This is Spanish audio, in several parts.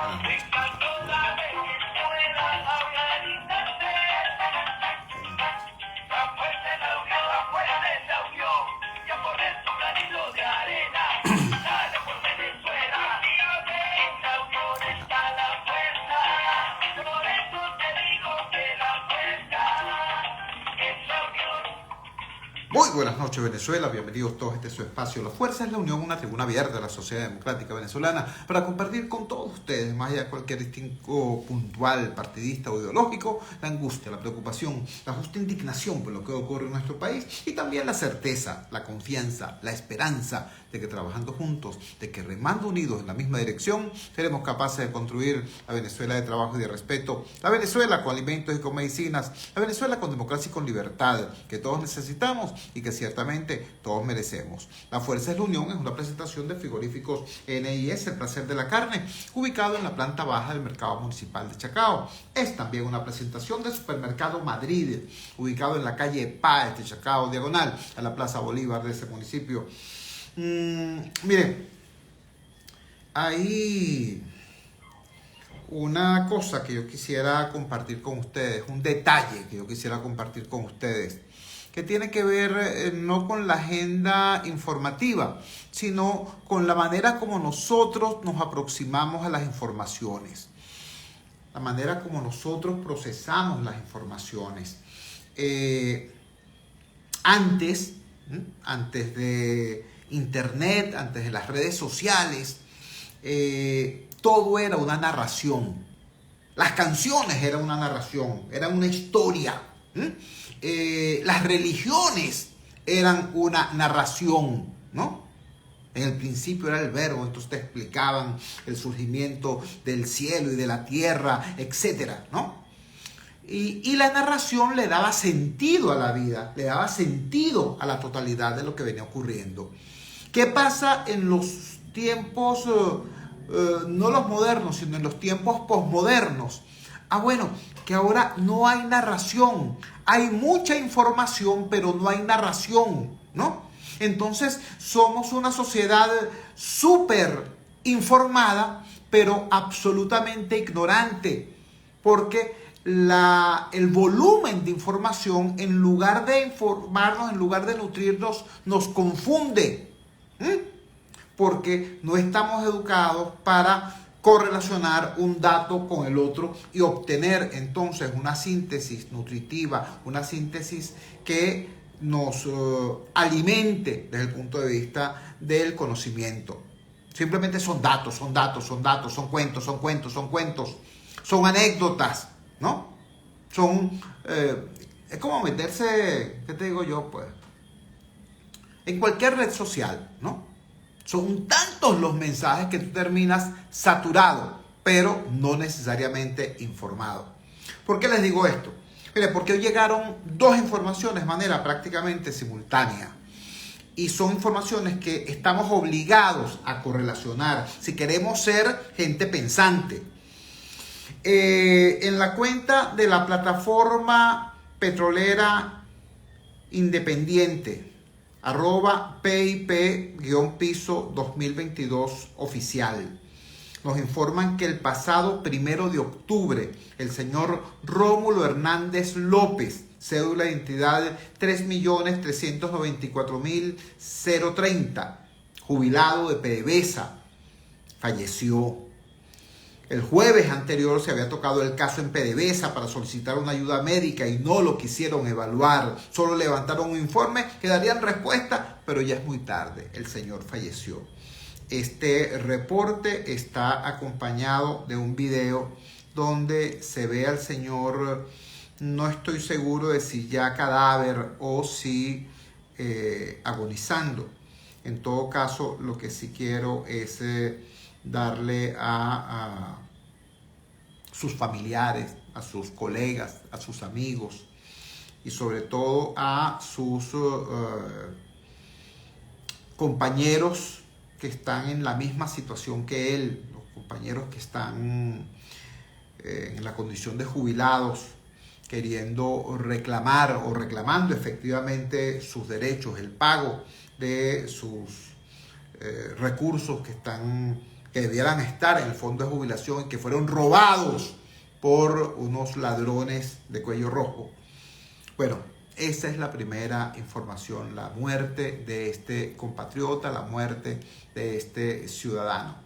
Buenas noches. Muy buenas noches, Venezuela. Bienvenidos todos a este su espacio. La Fuerza es la Unión, una tribuna abierta de la sociedad democrática venezolana para compartir con todos ustedes, más allá de cualquier distinto puntual, partidista o ideológico, la angustia, la preocupación, la justa indignación por lo que ocurre en nuestro país y también la certeza, la confianza, la esperanza de que trabajando juntos, de que remando unidos en la misma dirección, seremos capaces de construir la Venezuela de trabajo y de respeto, la Venezuela con alimentos y con medicinas, la Venezuela con democracia y con libertad, que todos necesitamos y que ciertamente todos merecemos. La Fuerza es la Unión es una presentación de frigoríficos NIS, el placer de la carne, ubicado en la planta baja del mercado municipal de Chacao. Es también una presentación de Supermercado Madrid, ubicado en la calle Páez de Chacao, diagonal a la Plaza Bolívar de ese municipio. Miren, hay una cosa que yo quisiera compartir con ustedes, un detalle que yo quisiera compartir con ustedes, que tiene que ver no con la agenda informativa, sino con la manera como nosotros nos aproximamos a las informaciones, la manera como nosotros procesamos las informaciones. Antes de Internet, antes de las redes sociales, todo era una narración. Las canciones eran una narración, eran una historia. Las religiones eran una narración, ¿no? En el principio era el verbo, entonces te explicaban el surgimiento del cielo y de la tierra, etcétera, ¿no? Y la narración le daba sentido a la vida, le daba sentido a la totalidad de lo que venía ocurriendo. ¿Qué pasa en los tiempos, no los modernos, sino en los tiempos posmodernos? Bueno, que ahora no hay narración, hay mucha información, pero no hay narración, ¿no? Entonces somos una sociedad súper informada, pero absolutamente ignorante, porque el volumen de información, en lugar de informarnos, en lugar de nutrirnos, nos confunde. Porque no estamos educados para correlacionar un dato con el otro y obtener entonces una síntesis nutritiva, una síntesis que nos alimente desde el punto de vista del conocimiento. Simplemente son datos, son cuentos, son anécdotas, ¿no? Es como meterse, ¿qué te digo yo? Pues, en cualquier red social, ¿no? Son tantos los mensajes que tú terminas saturado, pero no necesariamente informado. ¿Por qué les digo esto? Mire, porque hoy llegaron dos informaciones de manera prácticamente simultánea. Y son informaciones que estamos obligados a correlacionar si queremos ser gente pensante. En la cuenta de la plataforma petrolera independiente, @PIP_2022 oficial, nos informan que el pasado 1 de octubre, el señor Rómulo Hernández López, cédula de identidad 3.394.030, jubilado de PDVSA, falleció. El jueves anterior se había tocado el caso en PDVSA para solicitar una ayuda médica y no lo quisieron evaluar. Solo levantaron un informe que darían respuesta, pero ya es muy tarde. El señor falleció. Este reporte está acompañado de un video donde se ve al señor, no estoy seguro de si ya cadáver o si agonizando. En todo caso, lo que sí quiero es darle a sus familiares, a sus colegas, a sus amigos y sobre todo a sus compañeros que están en la misma situación que él, los compañeros que están en la condición de jubilados, queriendo reclamar o reclamando efectivamente sus derechos, el pago de sus recursos que que debieran estar en el fondo de jubilación y que fueron robados por unos ladrones de cuello rojo. Bueno, esa es la primera información, la muerte de este compatriota, la muerte de este ciudadano.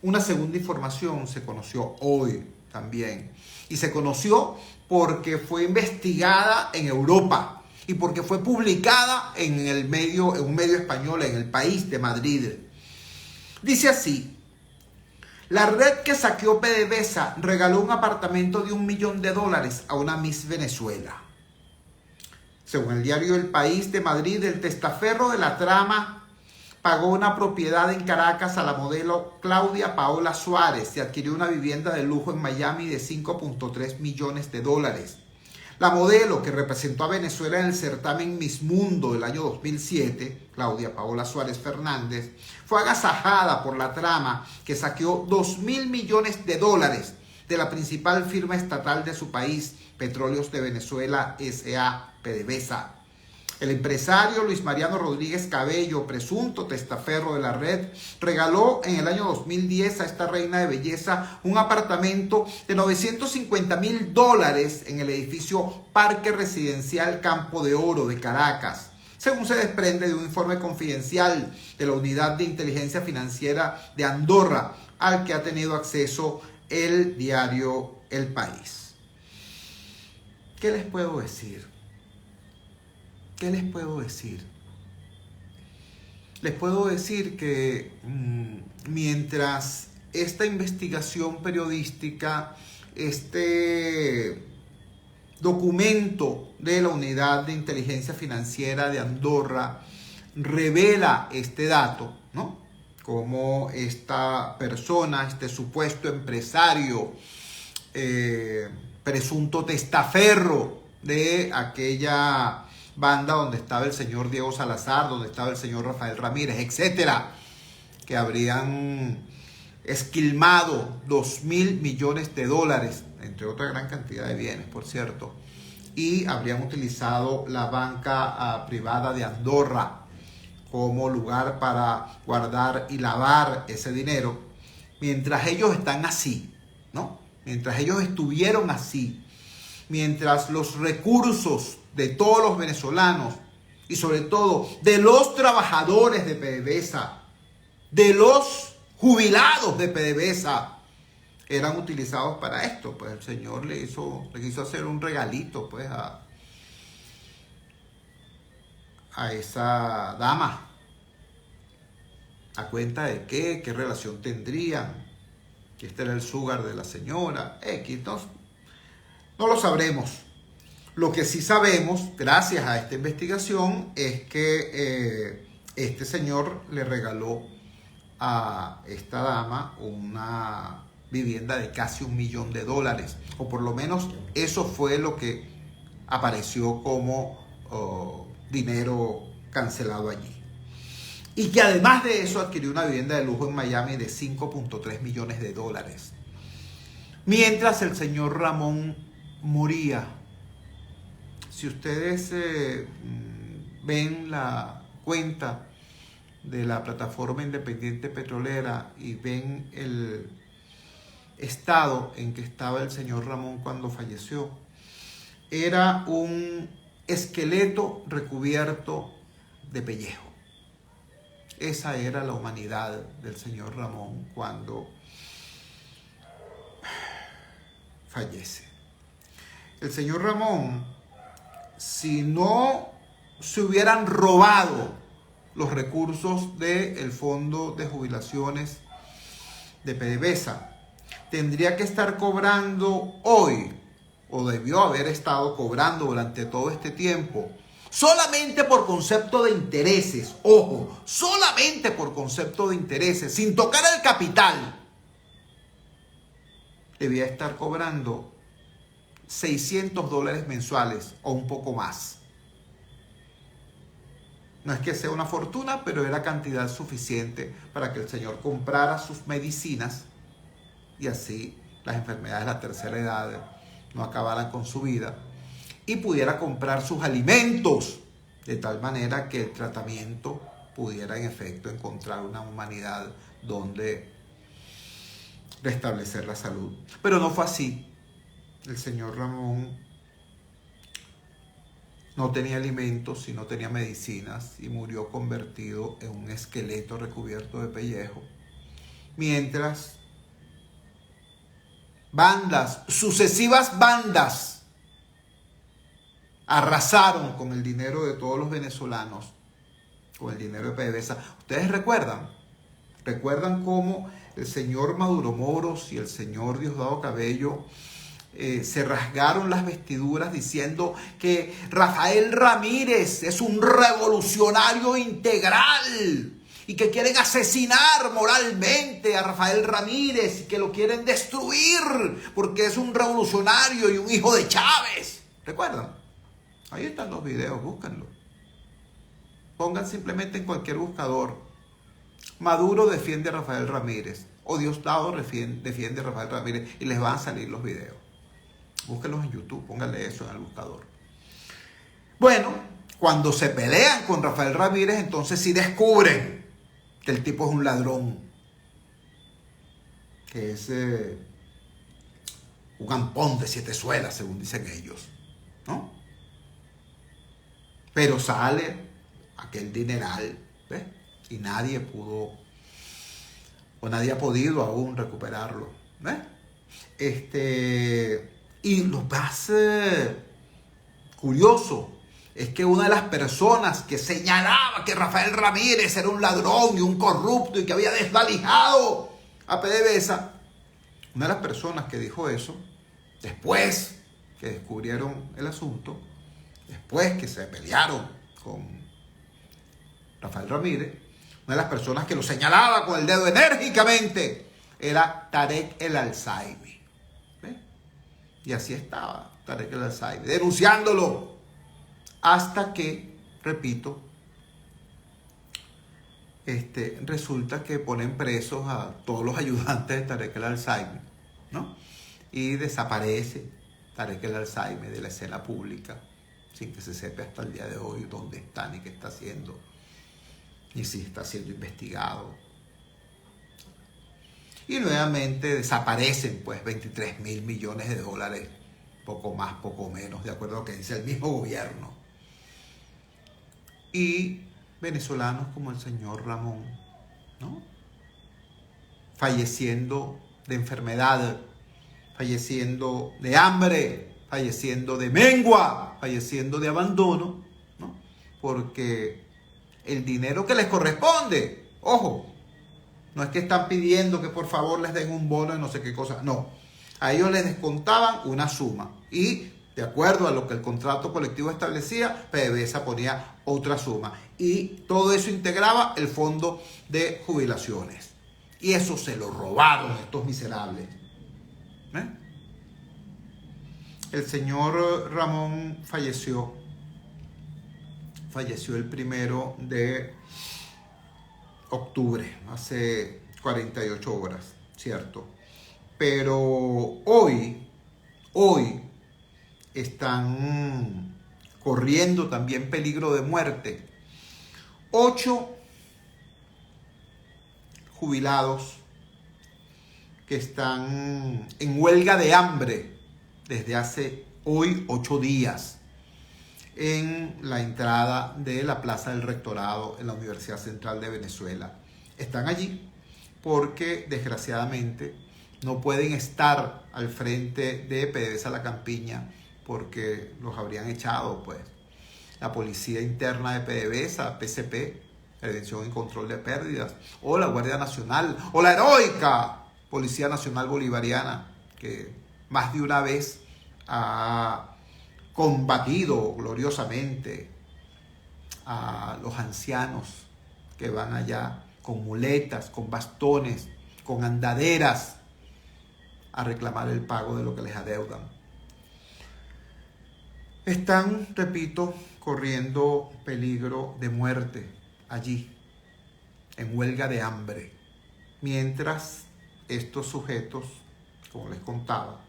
Una segunda información se conoció hoy también, y se conoció porque fue investigada en Europa y porque fue publicada en un medio español, en El País de Madrid. Dice así: la red que saqueó PDVSA regaló un apartamento de $1 millón a una Miss Venezuela. Según el diario El País de Madrid, el testaferro de la trama pagó una propiedad en Caracas a la modelo Claudia Paola Suárez y adquirió una vivienda de lujo en Miami de $5.3 millones. La modelo, que representó a Venezuela en el certamen Miss Mundo del año 2007, Claudia Paola Suárez Fernández, fue agasajada por la trama que saqueó $2.000 millones de la principal firma estatal de su país, Petróleos de Venezuela S.A., PDVSA. El empresario Luis Mariano Rodríguez Cabello, presunto testaferro de la red, regaló en el año 2010 a esta reina de belleza un apartamento de $950.000 en el edificio Parque Residencial Campo de Oro de Caracas, según se desprende de un informe confidencial de la Unidad de Inteligencia Financiera de Andorra, al que ha tenido acceso el diario El País. ¿Qué les puedo decir? ¿Qué les puedo decir? Les puedo decir que mientras esta investigación periodística, este documento de la Unidad de Inteligencia Financiera de Andorra revela este dato, ¿no? Como esta persona, este supuesto empresario, presunto testaferro de aquella banda donde estaba el señor Diego Salazar, donde estaba el señor Rafael Ramírez, etcétera, que habrían esquilmado $2.000 millones, entre otra gran cantidad de bienes, por cierto, y habrían utilizado la banca privada de Andorra como lugar para guardar y lavar ese dinero. Mientras ellos están así, ¿no? Mientras ellos estuvieron así, mientras los recursos de todos los venezolanos y sobre todo de los trabajadores de PDVSA, de los jubilados de PDVSA, eran utilizados para esto, pues el señor le quiso hacer un regalito pues a esa dama. ¿A cuenta de qué? ¿Qué relación tendrían? Que este era el sugar de la señora X. No lo sabremos. Lo que sí sabemos, gracias a esta investigación, es que este señor le regaló a esta dama una vivienda de casi $1 millón, o por lo menos eso fue lo que apareció como dinero cancelado allí. Y que además de eso adquirió una vivienda de lujo en Miami de $5.3 millones. Mientras el señor Ramón moría. Si ustedes ven la cuenta de la plataforma independiente petrolera y ven el estado en que estaba el señor Ramón cuando falleció, era un esqueleto recubierto de pellejo. Esa era la humanidad del señor Ramón cuando fallece. El señor Ramón, si no se hubieran robado los recursos del fondo de jubilaciones de PDVSA, tendría que estar cobrando hoy, o debió haber estado cobrando durante todo este tiempo, solamente por concepto de intereses, ojo, solamente por concepto de intereses, sin tocar el capital, debía estar cobrando $600 mensuales o un poco más. No es que sea una fortuna, pero era cantidad suficiente para que el señor comprara sus medicinas y así las enfermedades de la tercera edad no acabaran con su vida y pudiera comprar sus alimentos de tal manera que el tratamiento pudiera en efecto encontrar una humanidad donde restablecer la salud. Pero no fue así. El señor Ramón no tenía alimentos y no tenía medicinas y murió convertido en un esqueleto recubierto de pellejo. Mientras sucesivas bandas, arrasaron con el dinero de todos los venezolanos, con el dinero de PDVSA. ¿Ustedes recuerdan? ¿Recuerdan cómo el señor Maduro Moros y el señor Diosdado Cabello se rasgaron las vestiduras diciendo que Rafael Ramírez es un revolucionario integral y que quieren asesinar moralmente a Rafael Ramírez y que lo quieren destruir porque es un revolucionario y un hijo de Chávez? ¿Recuerdan? Ahí están los videos, búsquenlo. Pongan simplemente en cualquier buscador: Maduro defiende a Rafael Ramírez o Diosdado defiende a Rafael Ramírez y les van a salir los videos. Búsquenlos en YouTube, pónganle eso en el buscador. Bueno, cuando se pelean con Rafael Ramírez, entonces sí descubren que el tipo es un ladrón, que es un ampón de 7 suelas, según dicen ellos, ¿no? Pero sale aquel dineral, ¿ves? Y nadie pudo, o nadie ha podido aún recuperarlo, ¿ves? Y lo más curioso es que una de las personas que señalaba que Rafael Ramírez era un ladrón y un corrupto y que había desvalijado a PDVSA, una de las personas que dijo eso, después que descubrieron el asunto, después que se pelearon con Rafael Ramírez, una de las personas que lo señalaba con el dedo enérgicamente era Tarek El Al-Saimi. Y así estaba Tarek El Al-Saimi, denunciándolo, hasta que, repito, resulta que ponen presos a todos los ayudantes de Tarek El Al-Saimi, ¿no? Y desaparece Tarek El Al-Saimi de la escena pública, sin que se sepa hasta el día de hoy dónde está, ni qué está haciendo, ni si está siendo investigado. Y nuevamente desaparecen pues 23.000 millones de dólares, poco más, poco menos, de acuerdo a lo que dice el mismo gobierno. Y venezolanos como el señor Ramón, ¿no? Falleciendo de enfermedad, falleciendo de hambre, falleciendo de mengua, falleciendo de abandono, ¿no? Porque el dinero que les corresponde, ojo, no es que están pidiendo que por favor les den un bono de no sé qué cosa, no. A ellos les descontaban una suma y de acuerdo a lo que el contrato colectivo establecía, PDVSA ponía otra suma y todo eso integraba el fondo de jubilaciones. Y eso se lo robaron estos miserables. El señor Ramón falleció el 1 de octubre, hace 48 horas, ¿cierto? Pero hoy están corriendo también peligro de muerte 8 jubilados que están en huelga de hambre desde hace hoy 8 días en la entrada de la Plaza del Rectorado en la Universidad Central de Venezuela. Están allí porque desgraciadamente no pueden estar al frente de PDVSA La Campiña porque los habrían echado, pues. La Policía Interna de PDVSA, PCP, Prevención y Control de Pérdidas, o la Guardia Nacional, o la heroica Policía Nacional Bolivariana, que más de una vez ha combatido gloriosamente a los ancianos que van allá con muletas, con bastones, con andaderas a reclamar el pago de lo que les adeudan. Están, repito, corriendo peligro de muerte allí, en huelga de hambre, mientras estos sujetos, como les contaba,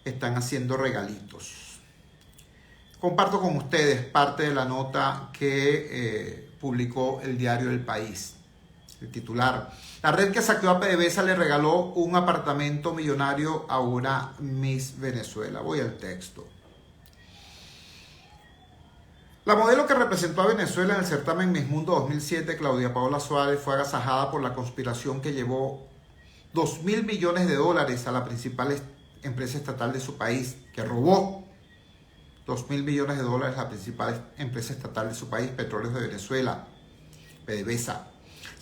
están haciendo regalitos. comparto con ustedes parte de la nota que publicó el diario El País. El titular: la red que saqueó a PDVSA le regaló un apartamento millonario a una Miss Venezuela. Voy al texto. La modelo que representó a Venezuela en el certamen Miss Mundo 2007, Claudia Paola Suárez, fue agasajada por la conspiración que llevó $2.000 millones a la principal empresa estatal de su país, que robó $2.000 millones a la principal empresa estatal de su país, Petróleos de Venezuela, PDVSA.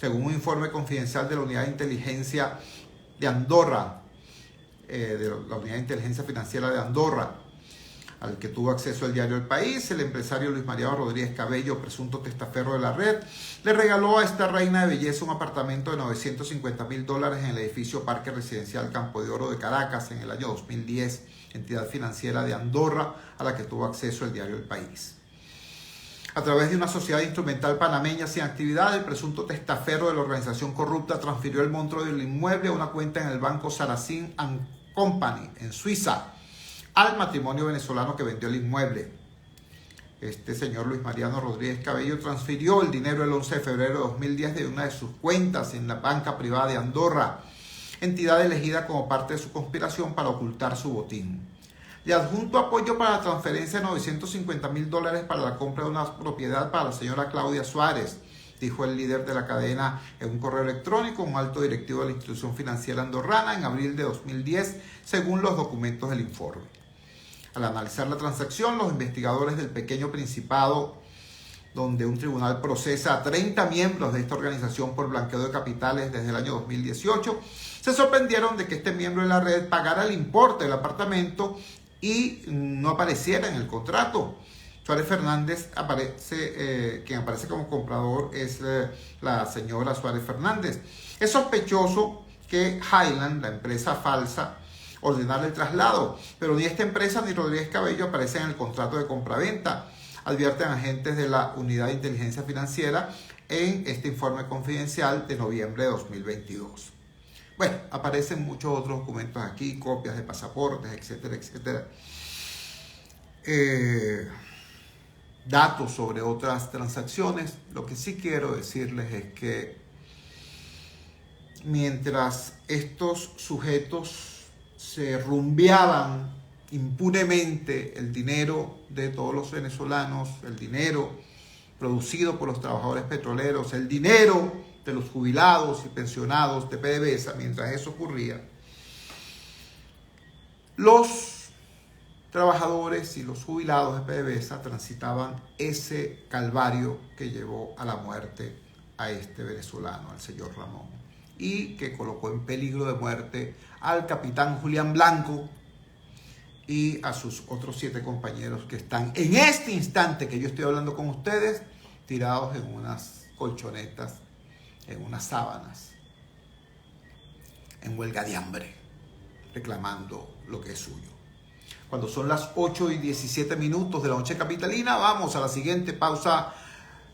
Según un informe confidencial de la Unidad de Inteligencia de Andorra, de la Unidad de Inteligencia Financiera de Andorra, al que tuvo acceso el diario El País, el empresario Luis Mariano Rodríguez Cabello, presunto testaferro de la red, le regaló a esta reina de belleza un apartamento de $950.000 en el edificio Parque Residencial Campo de Oro de Caracas en el año 2010, entidad financiera de Andorra a la que tuvo acceso el diario El País. A través de una sociedad instrumental panameña sin actividad, el presunto testaferro de la organización corrupta transfirió el monto del inmueble a una cuenta en el banco Saracen & Company en Suiza, al matrimonio venezolano que vendió el inmueble. Este señor Luis Mariano Rodríguez Cabello transfirió el dinero el 11 de febrero de 2010 de una de sus cuentas en la banca privada de Andorra, entidad elegida como parte de su conspiración para ocultar su botín. Le adjuntó apoyo para la transferencia de $950.000 para la compra de una propiedad para la señora Claudia Suárez, dijo el líder de la cadena en un correo electrónico, un alto directivo de la institución financiera andorrana, en abril de 2010, según los documentos del informe. Al analizar la transacción, los investigadores del Pequeño Principado, donde un tribunal procesa a 30 miembros de esta organización por blanqueo de capitales desde el año 2018, se sorprendieron de que este miembro de la red pagara el importe del apartamento y no apareciera en el contrato. Suárez Fernández quien aparece como comprador es la señora Suárez Fernández. Es sospechoso que Highland, la empresa falsa, ordenara el traslado, pero ni esta empresa ni Rodríguez Cabello aparecen en el contrato de compraventa, advierten agentes de la Unidad de Inteligencia Financiera en este informe confidencial de noviembre de 2022. Bueno, aparecen muchos otros documentos aquí, copias de pasaportes, etcétera, etcétera. Datos sobre otras transacciones. Lo que sí quiero decirles es que mientras estos sujetos se rumbeaban impunemente el dinero de todos los venezolanos, el dinero producido por los trabajadores petroleros, el dinero de los jubilados y pensionados de PDVSA, mientras eso ocurría, los trabajadores y los jubilados de PDVSA transitaban ese calvario que llevó a la muerte a este venezolano, al señor Ramón, y que colocó en peligro de muerte al capitán Julián Blanco y a sus otros 7 compañeros que están en este instante que yo estoy hablando con ustedes, tirados en unas colchonetas, en unas sábanas, en huelga de hambre, reclamando lo que es suyo. Cuando son las 8:17 de la noche capitalina, vamos a la siguiente pausa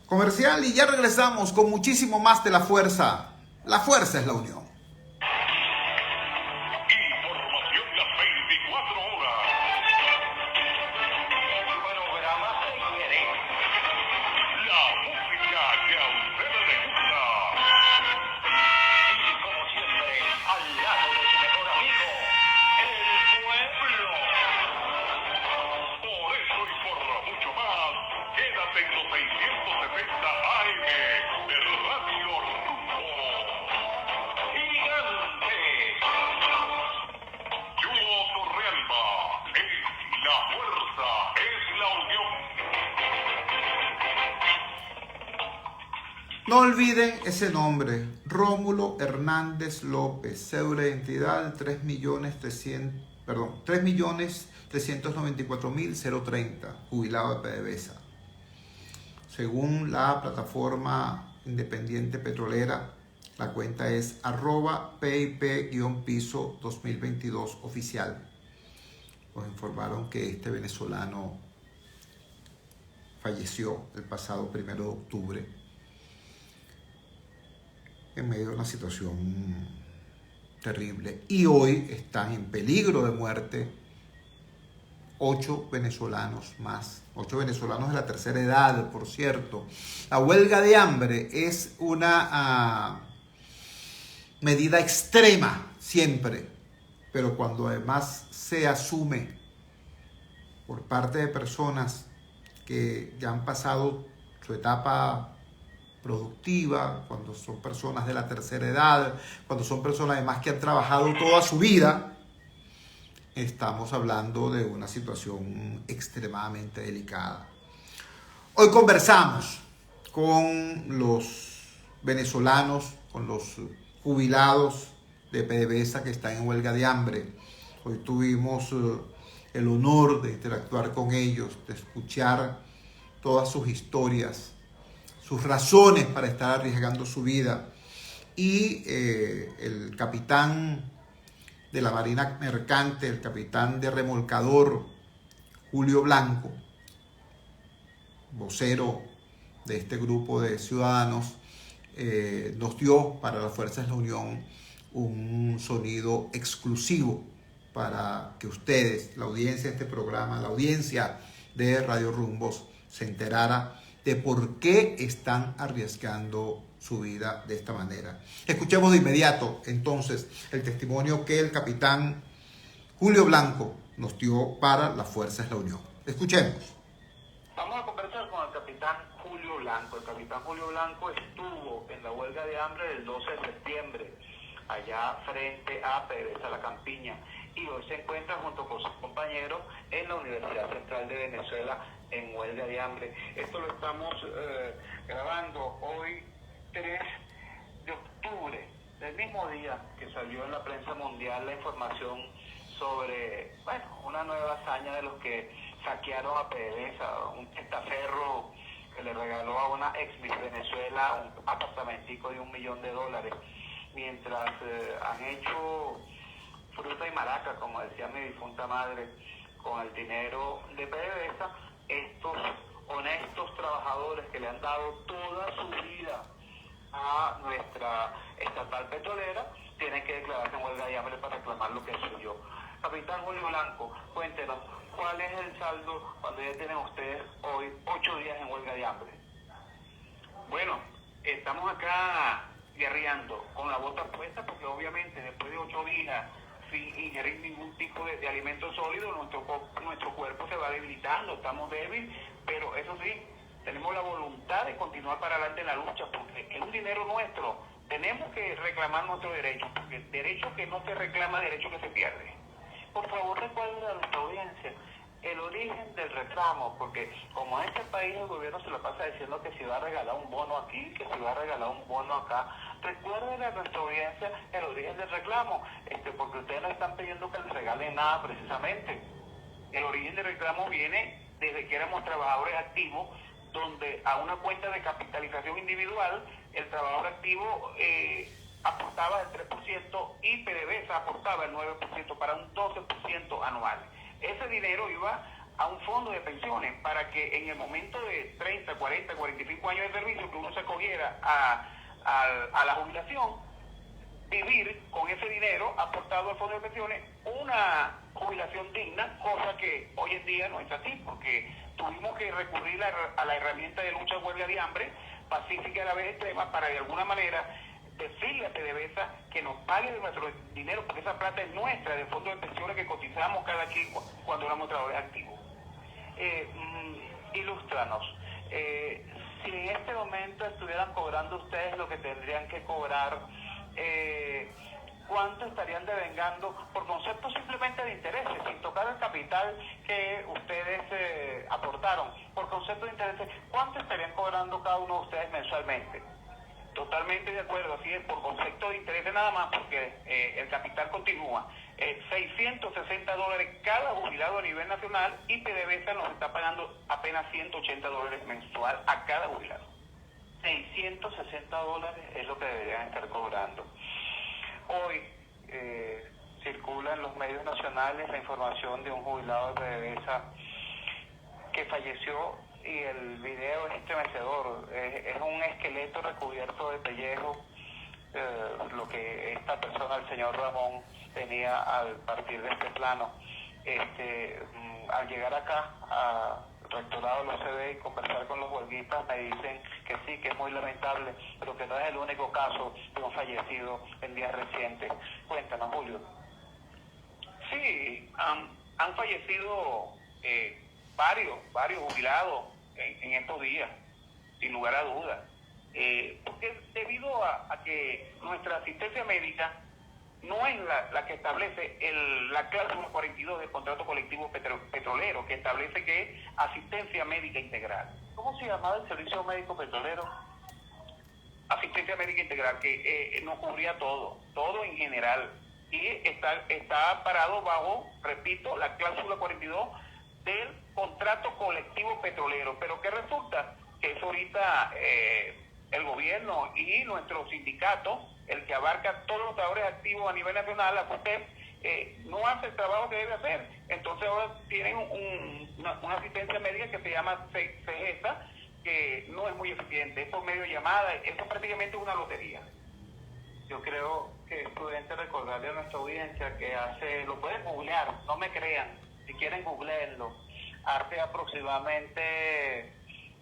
comercial y ya regresamos con muchísimo más de La Fuerza. La fuerza es la unión. Información las 24 horas. Programa Seguiré. La música que a usted le gusta. Y como siempre, al lado de su mejor amigo, el pueblo. Por eso y por mucho más, quédate en los 670 AM de Radio Rumbo. Gigante. Yugo Torrealba. Es la fuerza, es la unión. No olviden ese nombre, Rómulo Hernández López, cédula de identidad 3.394.030, jubilado de PDVSA. Según la plataforma independiente petrolera, la cuenta es @PIP-2022 oficial. Nos informaron que este venezolano falleció el pasado 1 de octubre en medio de una situación terrible y hoy están en peligro de muerte 8 venezolanos más. 8 venezolanos de la tercera edad, por cierto. La huelga de hambre es una medida extrema siempre, pero cuando además se asume por parte de personas que ya han pasado su etapa productiva, cuando son personas de la tercera edad, cuando son personas además que han trabajado toda su vida, estamos hablando de una situación extremadamente delicada. Hoy conversamos con los venezolanos, con los jubilados de PDVSA que están en huelga de hambre. Hoy tuvimos el honor de interactuar con ellos, de escuchar todas sus historias, sus razones para estar arriesgando su vida. Y el capitán de la Marina Mercante, el capitán de remolcador, Julio Blanco, vocero de este grupo de ciudadanos, nos dio para las Fuerzas de la Unión un sonido exclusivo para que ustedes, la audiencia de este programa, la audiencia de Radio Rumbos, se enterara de por qué están arriesgando su vida de esta manera. Escuchemos de inmediato entonces el testimonio que el capitán Julio Blanco nos dio para las Fuerzas de la Unión. Escuchemos. Vamos a conversar con el capitán Julio Blanco. El capitán Julio Blanco estuvo en la huelga de hambre del 12 de septiembre, allá frente a PDVSA La Campiña, y hoy se encuentra junto con sus compañeros en la Universidad Central de Venezuela en huelga de hambre. Esto lo estamos grabando hoy 3 de octubre, del mismo día que salió en la prensa mundial la información sobre, una nueva hazaña de los que saquearon a PDVSA, un testaferro que le regaló a una ex Miss Venezuela un apartamentico de $1 millón, mientras han hecho fruta y maraca, como decía mi difunta madre, con el dinero de PDVSA. Estos honestos trabajadores que le han dado toda su vida a nuestra estatal petrolera tienen que declararse en huelga de hambre para reclamar lo que es suyo. Capitán Julio Blanco, cuéntenos, ¿cuál es el saldo cuando ya tienen ustedes hoy 8 días en huelga de hambre? Bueno, estamos acá guerreando con la bota puesta porque obviamente después de 8 días sin ingerir ningún tipo de alimento sólido, nuestro cuerpo se va debilitando, estamos débiles, pero eso sí, tenemos la voluntad de continuar para adelante en la lucha porque es un dinero nuestro, tenemos que reclamar nuestro derecho, porque el derecho que no se reclama, derecho que se pierde. Por favor, recuerden a nuestra audiencia el origen del reclamo, porque como en este país el gobierno se lo pasa diciendo que se va a regalar un bono aquí, que se va a regalar un bono acá, recuerden a nuestra audiencia el origen del reclamo, porque ustedes no están pidiendo que les regalen nada precisamente. El origen del reclamo viene desde que éramos trabajadores activos, donde a una cuenta de capitalización individual, el trabajador activo aportaba el 3% y PDVSA aportaba el 9% para un 12% anual. Ese dinero iba a un fondo de pensiones para que en el momento de 30, 40, 45 años de servicio que uno se acogiera a la jubilación, vivir con ese dinero aportado al fondo de pensiones una jubilación digna, cosa que hoy en día no es así, porque tuvimos que recurrir a la herramienta de lucha de huelga de hambre, pacífica y a la vez extrema, para de alguna manera decirle a PDVSA que nos pague de nuestro dinero, porque esa plata es nuestra, del fondo de pensiones que cotizamos cada quien cuando éramos trabajadores activos. Ilústranos, si en este momento estuvieran cobrando ustedes lo que tendrían que cobrar, ¿cuánto estarían devengando por concepto simplemente de intereses, sin tocar el capital que ustedes aportaron? Por concepto de intereses, ¿cuánto estarían cobrando cada uno de ustedes mensualmente? Totalmente de acuerdo, así es, por concepto de intereses nada más, porque el capital continúa. $660 cada jubilado a nivel nacional, y PDVSA nos está pagando apenas $180 mensual a cada jubilado. $660 es lo que deberían estar cobrando. Hoy circula en los medios nacionales la información de un jubilado de PDVSA que falleció, y el video es estremecedor. Es un esqueleto recubierto de pellejo, lo que esta persona, el señor Ramón, tenía al partir de este plano. Al llegar acá a rectorado de la OCDE y conversar con los huelguistas, me dicen que sí, que es muy lamentable, pero que no es el único caso de un fallecido en días recientes. Cuéntanos, Julio. Sí, han fallecido varios jubilados en estos días, sin lugar a dudas. Porque debido a que nuestra asistencia médica no es la que establece la cláusula 42 del contrato colectivo petrolero, que establece que es asistencia médica integral. ¿Cómo se llamaba el servicio médico petrolero? Asistencia médica integral, que nos cubría todo en general. Y está parado bajo, repito, la cláusula 42 del contrato colectivo petrolero. Pero ¿qué resulta? Que eso ahorita el gobierno y nuestro sindicato, el que abarca todos los trabajadores activos a nivel nacional, la FUTEP, no hace el trabajo que debe hacer. Entonces ahora tienen una asistencia médica que se llama CEGESA, que no es muy eficiente, es por medio de llamadas, esto es prácticamente una lotería. Yo creo que es prudente recordarle a nuestra audiencia que lo pueden googlear, no me crean, si quieren googleenlo, hace aproximadamente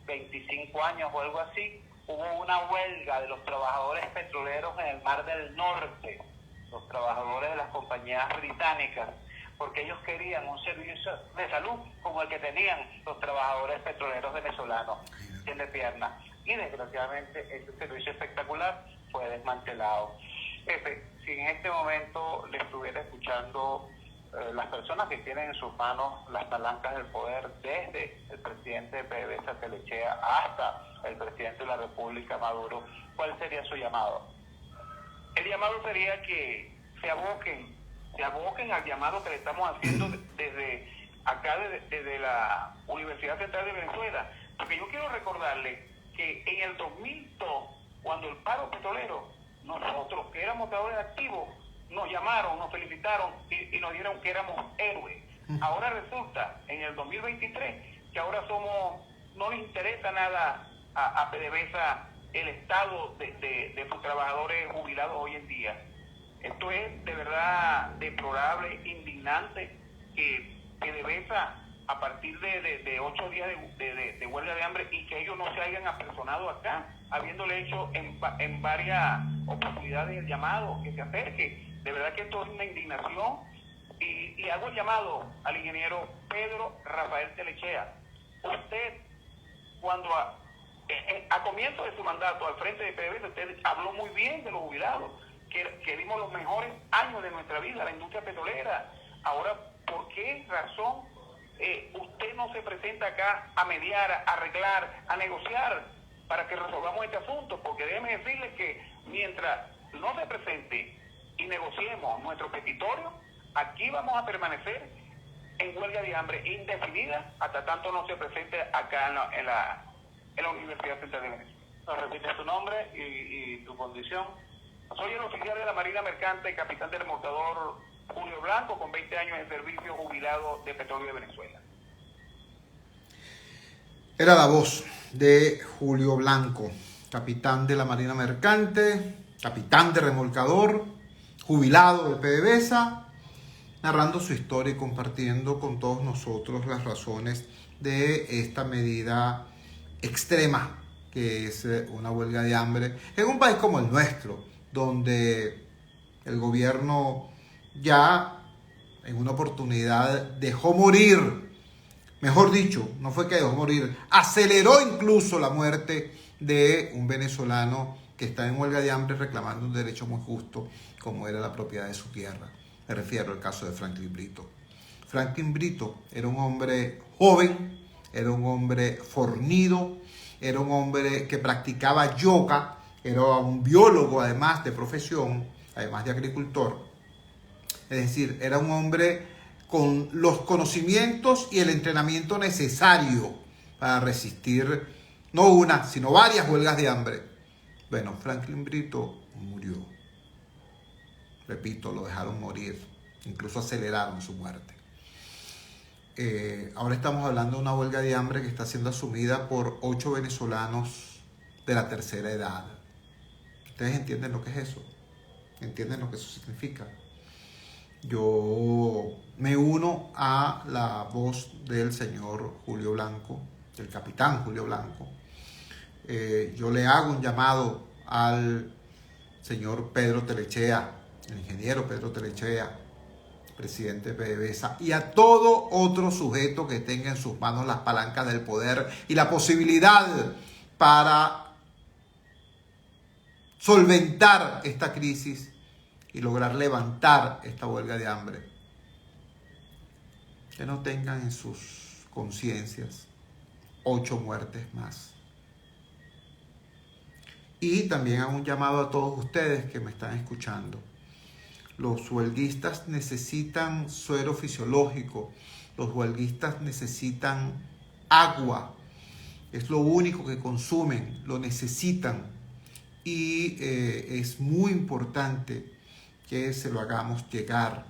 25 años o algo así, hubo una huelga de los trabajadores petroleros en el Mar del Norte, los trabajadores de las compañías británicas, porque ellos querían un servicio de salud como el que tenían los trabajadores petroleros venezolanos, de pierna. Y desgraciadamente ese servicio espectacular fue desmantelado. Si en este momento le estuviera escuchando las personas que tienen en sus manos las palancas del poder, desde el presidente de PDVSA Telechea hasta el presidente de la República, Maduro, ¿cuál sería su llamado? El llamado sería que se aboquen al llamado que le estamos haciendo desde acá, desde la Universidad Central de Venezuela, porque yo quiero recordarle que en el 2002, cuando el paro petrolero, nosotros que éramos trabajadores activos, nos llamaron, nos felicitaron y nos dijeron que éramos héroes. Ahora resulta, en el 2023, que ahora no les interesa nada a PDVSA el estado de sus trabajadores jubilados hoy en día. Esto es de verdad deplorable, indignante, que PDVSA, a partir de 8 días de huelga de hambre, y que ellos no se hayan apersonado acá, habiéndole hecho en varias oportunidades el llamado, que se acerque. De verdad que esto es una indignación, y hago el llamado al ingeniero Pedro Rafael Telechea. Usted, cuando a comienzo de su mandato al frente de PDVSA, usted habló muy bien de los jubilados, que dimos los mejores años de nuestra vida, la industria petrolera. Ahora, ¿por qué razón usted no se presenta acá a mediar, a arreglar, a negociar para que resolvamos este asunto? Porque déjeme decirle que mientras no se presente y negociemos nuestro petitorio, aquí vamos a permanecer en huelga de hambre indefinida hasta tanto no se presente acá en la Universidad Central de Venezuela. Nos repite tu nombre y tu condición. Soy el oficial de la Marina Mercante, capitán del remolcador Julio Blanco, con 20 años de servicio, jubilado de Petróleo de Venezuela. Era la voz de Julio Blanco, capitán de la Marina Mercante, capitán de remolcador, jubilado de PDVSA, narrando su historia y compartiendo con todos nosotros las razones de esta medida extrema que es una huelga de hambre en un país como el nuestro, donde el gobierno ya en una oportunidad dejó morir, mejor dicho, no fue que dejó morir, aceleró incluso la muerte de un venezolano que está en huelga de hambre reclamando un derecho muy justo como era la propiedad de su tierra. Me refiero al caso de Franklin Brito. Franklin Brito era un hombre joven, era un hombre fornido, era un hombre que practicaba yoga, era un biólogo además de profesión, además de agricultor. Es decir, era un hombre con los conocimientos y el entrenamiento necesario para resistir no una, sino varias huelgas de hambre. Bueno, Franklin Brito murió. Repito, lo dejaron morir, incluso aceleraron su muerte. Ahora estamos hablando de una huelga de hambre que está siendo asumida por 8 venezolanos de la tercera edad. ¿Ustedes entienden lo que es eso? ¿Entienden lo que eso significa? yo me uno a la voz del señor Julio Blanco, del capitán Julio Blanco. Yo le hago un llamado al señor Pedro Telechea, el ingeniero Pedro Telechea, presidente de PDVSA, y a todo otro sujeto que tenga en sus manos las palancas del poder y la posibilidad para solventar esta crisis y lograr levantar esta huelga de hambre, que no tengan en sus conciencias 8 muertes más. Y también hago un llamado a todos ustedes que me están escuchando. Los huelguistas necesitan suero fisiológico, los huelguistas necesitan agua, es lo único que consumen, lo necesitan, y es muy importante que se lo hagamos llegar.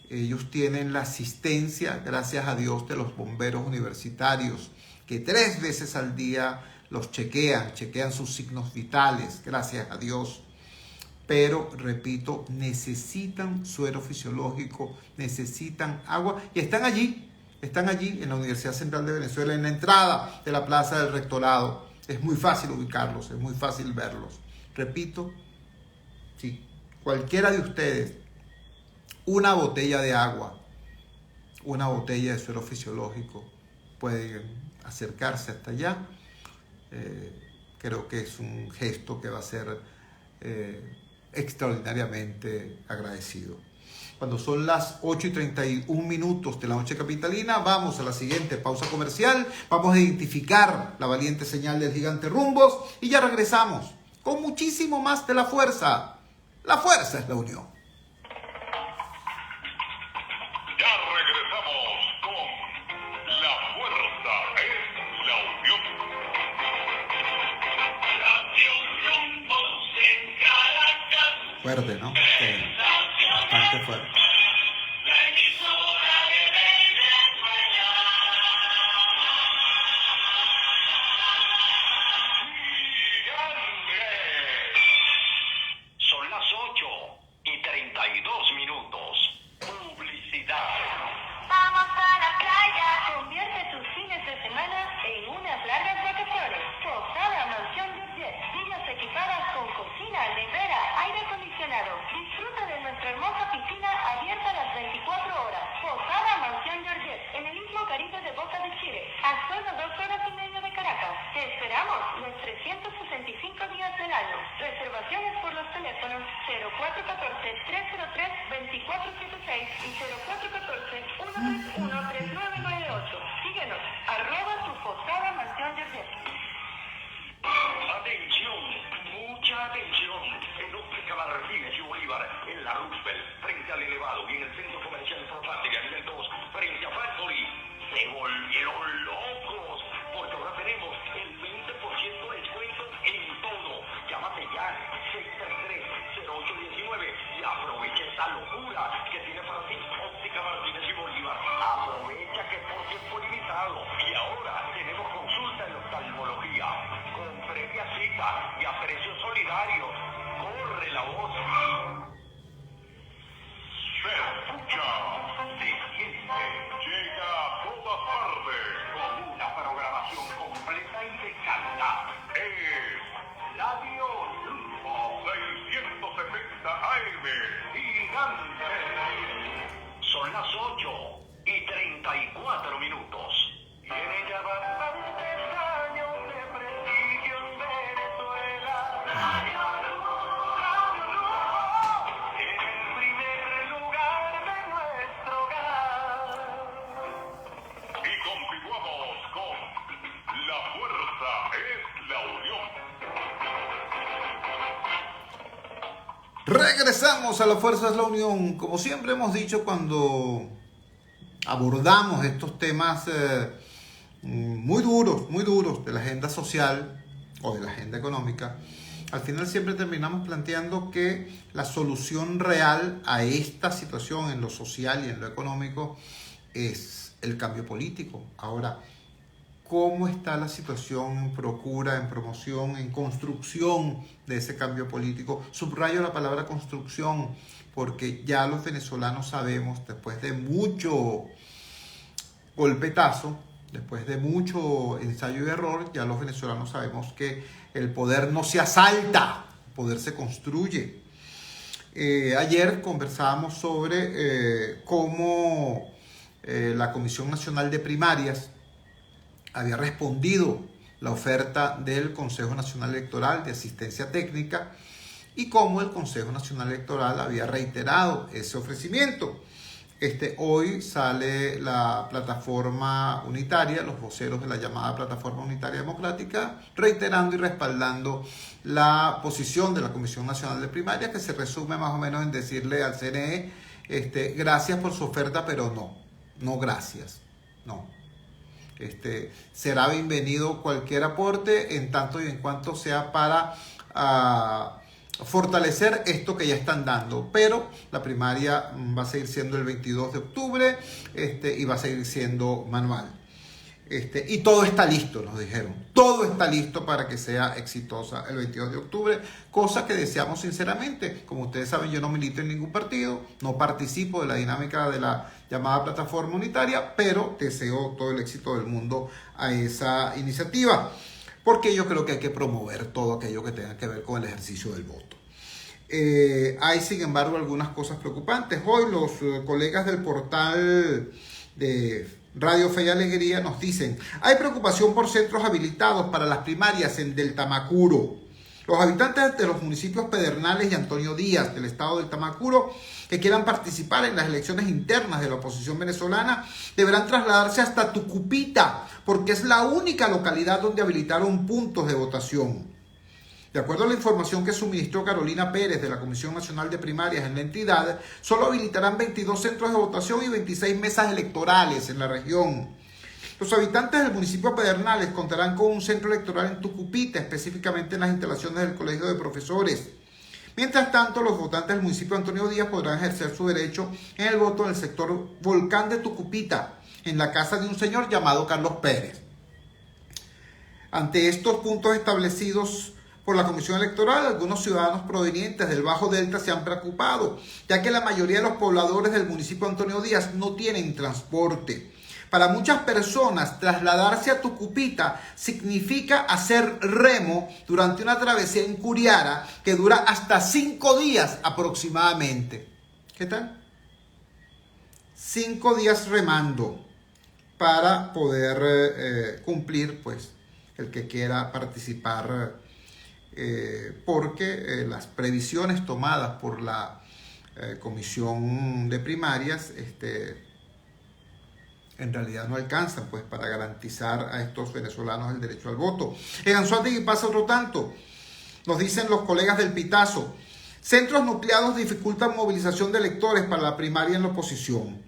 Ellos tienen la asistencia, gracias a Dios, de los bomberos universitarios, que 3 veces al día los chequean sus signos vitales, gracias a Dios. Pero, repito, necesitan suero fisiológico, necesitan agua, y están allí en la Universidad Central de Venezuela, en la entrada de la Plaza del Rectorado. Es muy fácil ubicarlos, es muy fácil verlos. Repito, si cualquiera de ustedes, una botella de agua, una botella de suero fisiológico, pueden acercarse hasta allá. Creo que es un gesto que va a ser extraordinariamente agradecido. Cuando son las 8:31 de la noche capitalina, vamos a la siguiente pausa comercial. Vamos a identificar la valiente señal del gigante Rumbos y ya regresamos con muchísimo más de La Fuerza. La fuerza es la unión. Ya regresamos con La Fuerza es la Unión. Radio Rumbos en Caracas. Fuerte, ¿no? Sí, bastante fuerte. La emisora de Venezuela. Son las 8:32. Publicidad. Vamos a la playa. Convierte tus fines de semana en unas largas vacaciones. Posada Mansión Georgette. Villas equipadas con cocina, nevera, aire acondicionado. Disfruta de nuestra hermosa piscina abierta las 24 horas. Posada Mansión Georgette. En el Istmo Caribe de Boca de Chile. A solo 2 horas y media de Caracas. Te esperamos los 365 días del año. Reservaciones por los teléfonos 0414-303-2476 y 0414-131-3998. Síguenos, @tu Posada Mansión Georgette. Atención, mucha atención. En Óptica Martínez y Bolívar, en la Roosevelt, frente al elevado y en el centro comercial Zapatria, nivel 2, frente a Factory, se volvieron locos, porque ahora tenemos el 20% de descuento en todo. Llámate ya, 633-0819, y aprovecha esa locura que tiene para ti Óptica Martínez y Bolívar. Aprovecha que es por tiempo limitado. Y ahora tenemos consulta en oftalmología, con previa cita y a precios solidarios. Corre la voz. Se escucha, se siente, llega a todas partes con una programación completa y de calidad. Es Radio Rumbo 670 AM, gigante. Son las 8:34. Viene ya bastantes años de prestigio en Venezuela. Radio Rumbo, en el primer lugar de nuestro hogar. Y continuamos con La Fuerza es la Unión. Regresamos a La Fuerza es la Unión. Como siempre hemos dicho cuando abordamos estos temas muy duros de la agenda social o de la agenda económica, al final siempre terminamos planteando que la solución real a esta situación en lo social y en lo económico es el cambio político. Ahora, cómo está la situación en procura, en promoción, en construcción de ese cambio político. Subrayo la palabra construcción porque ya los venezolanos sabemos, después de mucho golpetazo, después de mucho ensayo y error, ya los venezolanos sabemos que el poder no se asalta, el poder se construye. Ayer conversábamos sobre cómo la Comisión Nacional de Primarias había respondido la oferta del Consejo Nacional Electoral de asistencia técnica y cómo el Consejo Nacional Electoral había reiterado ese ofrecimiento. Hoy sale la plataforma unitaria, los voceros de la llamada plataforma unitaria democrática, reiterando y respaldando la posición de la Comisión Nacional de Primarias, que se resume más o menos en decirle al CNE, gracias por su oferta, pero no gracias, no. Será bienvenido cualquier aporte en tanto y en cuanto sea para fortalecer esto que ya están dando, pero la primaria va a seguir siendo el 22 de octubre y va a seguir siendo manual. Y todo está listo, nos dijeron. Todo está listo para que sea exitosa el 22 de octubre, cosa que deseamos sinceramente. Como ustedes saben, yo no milito en ningún partido, no participo de la dinámica de la llamada plataforma unitaria, pero deseo todo el éxito del mundo a esa iniciativa, porque yo creo que hay que promover todo aquello que tenga que ver con el ejercicio del voto. Hay, sin embargo, algunas cosas preocupantes. Hoy los colegas del portal de Radio Fe y Alegría nos dicen: hay preocupación por centros habilitados para las primarias en del Tamacuro. Los habitantes de los municipios Pedernales y Antonio Díaz del estado del Tamacuro que quieran participar en las elecciones internas de la oposición venezolana deberán trasladarse hasta Tucupita, porque es la única localidad donde habilitaron puntos de votación. De acuerdo a la información que suministró Carolina Pérez de la Comisión Nacional de Primarias en la entidad, solo habilitarán 22 centros de votación y 26 mesas electorales en la región. Los habitantes del municipio Pedernales contarán con un centro electoral en Tucupita, específicamente en las instalaciones del Colegio de Profesores. Mientras tanto, los votantes del municipio Antonio Díaz podrán ejercer su derecho en el voto del sector Volcán de Tucupita, en la casa de un señor llamado Carlos Pérez. Ante estos puntos establecidos por la Comisión Electoral, algunos ciudadanos provenientes del Bajo Delta se han preocupado, ya que la mayoría de los pobladores del municipio Antonio Díaz no tienen transporte. Para muchas personas, trasladarse a Tucupita significa hacer remo durante una travesía en Curiara que dura hasta 5 días aproximadamente. ¿Qué tal? 5 días remando para poder cumplir, pues, el que quiera participar, porque las previsiones tomadas por la Comisión de Primarias en realidad no alcanzan, pues, para garantizar a estos venezolanos el derecho al voto. En Anzoátegui pasa otro tanto. Nos dicen los colegas del Pitazo: centros nucleados dificultan movilización de electores para la primaria en la oposición.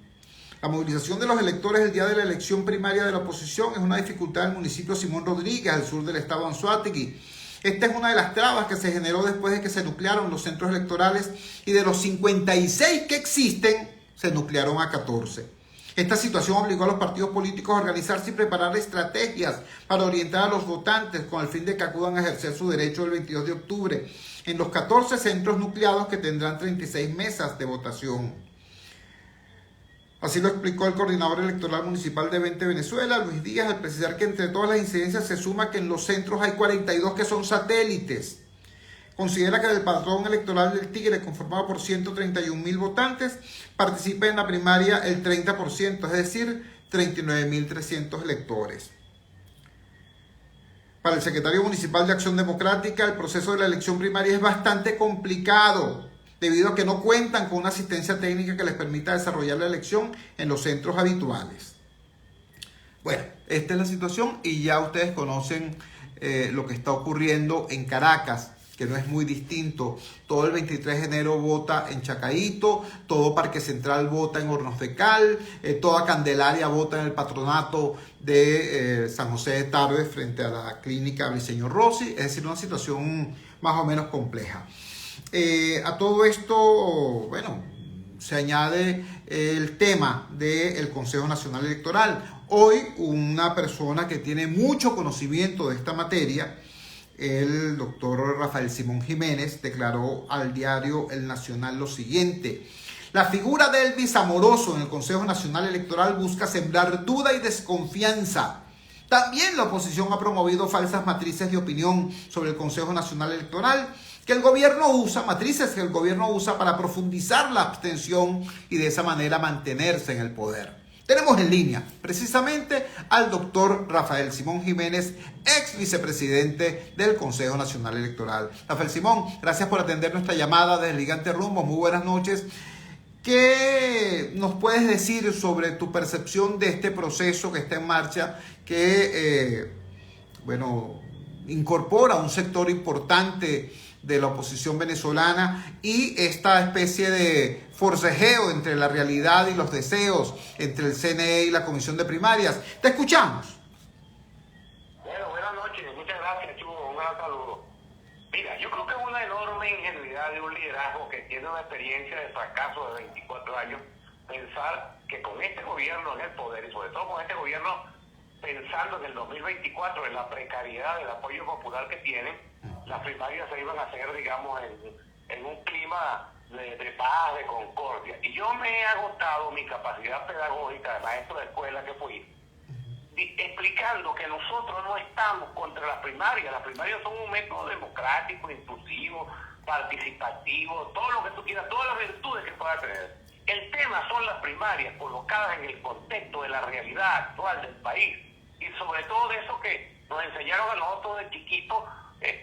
La movilización de los electores el día de la elección primaria de la oposición es una dificultad del municipio Simón Rodríguez, al sur del estado de Anzoátegui. Esta es una de las trabas que se generó después de que se nuclearon los centros electorales, y de los 56 que existen, se nuclearon a 14. Esta situación obligó a los partidos políticos a organizarse y preparar estrategias para orientar a los votantes con el fin de que acudan a ejercer su derecho el 22 de octubre en los 14 centros nucleados, que tendrán 36 mesas de votación. Así lo explicó el coordinador electoral municipal de 20 Venezuela, Luis Díaz, al precisar que entre todas las incidencias se suma que en los centros hay 42 que son satélites. Considera que del padrón electoral del Tigre, conformado por 131.000 votantes, participa en la primaria el 30%, es decir, 39.300 electores. Para el secretario municipal de Acción Democrática, el proceso de la elección primaria es bastante complicado, debido a que no cuentan con una asistencia técnica que les permita desarrollar la elección en los centros habituales. Bueno, esta es la situación, y ya ustedes conocen lo que está ocurriendo en Caracas, que no es muy distinto. Todo el 23 de enero vota en Chacaíto, todo Parque Central vota en Hornos de Cal, toda Candelaria vota en el patronato de San José de Tarbes frente a la clínica Briceño Rossi, es decir, una situación más o menos compleja. A todo esto, bueno, se añade el tema del Consejo Nacional Electoral. Hoy una persona que tiene mucho conocimiento de esta materia, el doctor Rafael Simón Jiménez, declaró al diario El Nacional lo siguiente: la figura de Elvis Amoroso en el Consejo Nacional Electoral busca sembrar duda y desconfianza. También la oposición ha promovido falsas matrices de opinión sobre el Consejo Nacional Electoral matrices que el gobierno usa para profundizar la abstención y de esa manera mantenerse en el poder. Tenemos en línea precisamente al doctor Rafael Simón Jiménez, ex vicepresidente del Consejo Nacional Electoral. Rafael Simón, gracias por atender nuestra llamada desde Gigante Rumbo. Muy buenas noches. ¿Qué nos puedes decir sobre tu percepción de este proceso que está en marcha, que incorpora un sector importante de la oposición venezolana y esta especie de forcejeo entre la realidad y los deseos entre el CNE y la Comisión de Primarias? Te escuchamos. Bueno, buenas noches, muchas gracias, Chugo, un gran saludo. Mira, yo creo que es una enorme ingenuidad de un liderazgo que tiene una experiencia de fracaso de 24 años pensar que con este gobierno en el poder, y sobre todo con este gobierno pensando en el 2024, en la precariedad del apoyo popular que tienen, las primarias se iban a hacer, digamos, en un clima de paz, de concordia. Y yo me he agotado mi capacidad pedagógica de maestro de escuela que fui, explicando que nosotros no estamos contra las primarias. Las primarias son un método democrático, inclusivo, participativo, todo lo que tú quieras, todas las virtudes que pueda tener. El tema son las primarias colocadas en el contexto de la realidad actual del país y sobre todo de eso que nos enseñaron a nosotros de chiquitos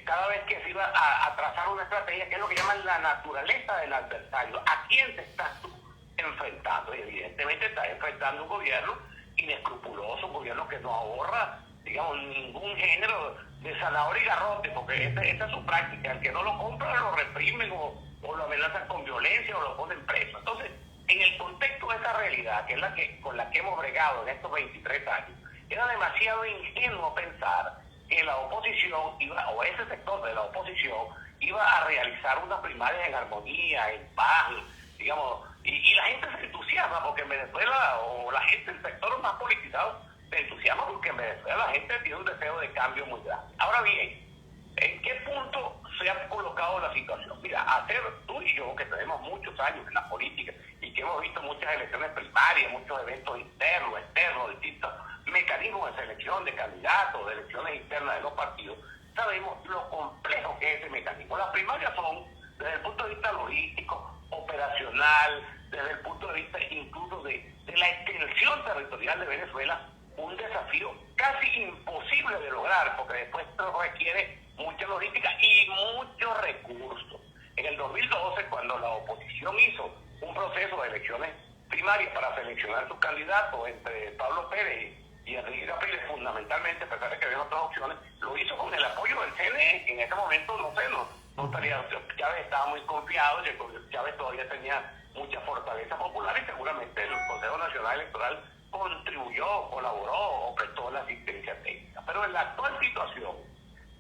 cada vez que se iba a trazar una estrategia, que es lo que llaman la naturaleza del adversario. ¿A quién te estás tú enfrentando? Y evidentemente estás enfrentando un gobierno inescrupuloso, un gobierno que no ahorra, digamos, ningún género de zanahoria y garrote, porque esa es su práctica. El que no lo compra lo reprimen o lo amenazan con violencia o lo ponen preso. Entonces, en el contexto de esa realidad, que es con la que hemos bregado en estos 23 años, era demasiado ingenuo pensar que la oposición o ese sector de la oposición iba a realizar unas primarias en armonía, en paz, digamos, y la gente se entusiasma porque en Venezuela, o la gente, el sector más politizado, se entusiasma porque en Venezuela la gente tiene un deseo de cambio muy grande. Ahora bien, ¿en qué punto se ha colocado la situación? Mira, hacer tú y yo, que tenemos muchos años en la política y que hemos visto muchas elecciones primarias, muchos eventos internos, externos, distintos mecanismos de selección de candidatos, de elecciones internas de los partidos, sabemos lo complejo que es ese mecanismo. Las primarias son, desde el punto de vista logístico, operacional, desde el punto de vista incluso de la extensión territorial de Venezuela, un desafío casi imposible de lograr, porque después esto requiere mucha logística y muchos recursos. En el 2012, cuando la oposición hizo un proceso de elecciones primarias para seleccionar sus candidatos entre Pablo Pérez y Enrique Capriles, fundamentalmente, a pesar de que había otras opciones, lo hizo con el apoyo del CNE, que en ese momento, no estaría, Chávez estaba muy confiado, Chávez todavía tenía mucha fortaleza popular y seguramente el Consejo Nacional Electoral contribuyó, colaboró o prestó la asistencia técnica. Pero en la actual situación,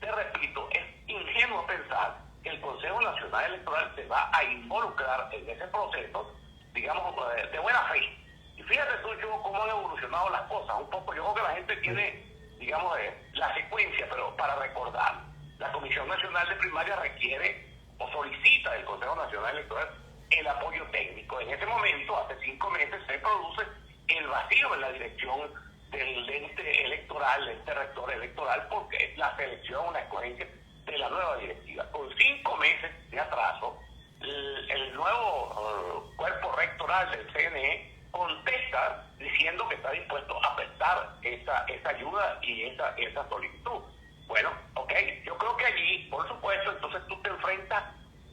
te repito, es ingenuo pensar que el Consejo Nacional Electoral se va a involucrar en ese proceso, digamos, de buena fe. Y fíjate tú, yo, cómo han evolucionado las cosas. Un poco, yo creo que la gente tiene, digamos, la secuencia, pero para recordar, la Comisión Nacional de Primaria requiere o solicita del Consejo Nacional Electoral el apoyo técnico. En ese momento, hace 5 meses, se produce el vacío en la dirección del ente electoral, el ente rector electoral, porque es la selección, la escogencia de la nueva directiva. Con 5 meses de atraso, el nuevo cuerpo rectoral del CNE contesta diciendo que está dispuesto a prestar esa ayuda y esa solicitud. Bueno, ok, yo creo que allí, por supuesto, entonces tú te enfrentas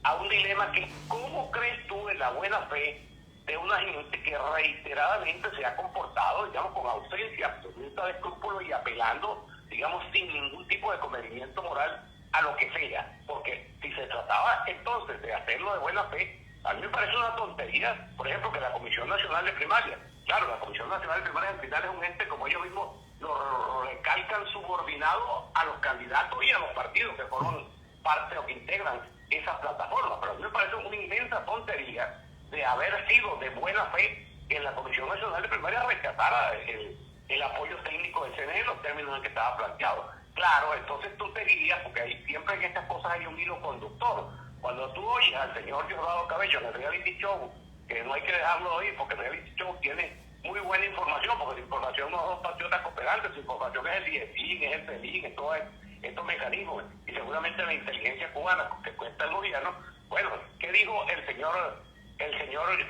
a un dilema que, ¿cómo crees tú en la buena fe de una gente que reiteradamente se ha comportado, digamos, con ausencia absoluta de escrúpulos y apelando, digamos, sin ningún tipo de convenimiento moral a lo que sea? Porque si se trataba entonces de hacerlo de buena fe, a mí me parece una tontería, por ejemplo, que la Comisión Nacional de Primaria, claro, la Comisión Nacional de Primaria al final es un ente, como ellos mismos lo recalcan, subordinado a los candidatos y a los partidos que forman parte o que integran esas plataformas. Pero a mí me parece una inmensa tontería de haber sido de buena fe que la Comisión Nacional de Primaria rechazara el apoyo técnico del CNE en los términos en que estaba planteado. Claro, entonces tú te guías, porque siempre en estas cosas hay un hilo conductor. Cuando tú oyes al señor Diosdado Cabello en el reality show, que no hay que dejarlo oír, porque el reality show tiene muy buena información, porque la información no son patriotas cooperantes, su información es el IEFIN, es el PELIN, es todos estos mecanismos, y seguramente la inteligencia cubana que cuenta el gobierno. Bueno, ¿qué dijo el señor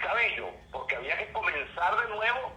Cabello? Porque había que comenzar de nuevo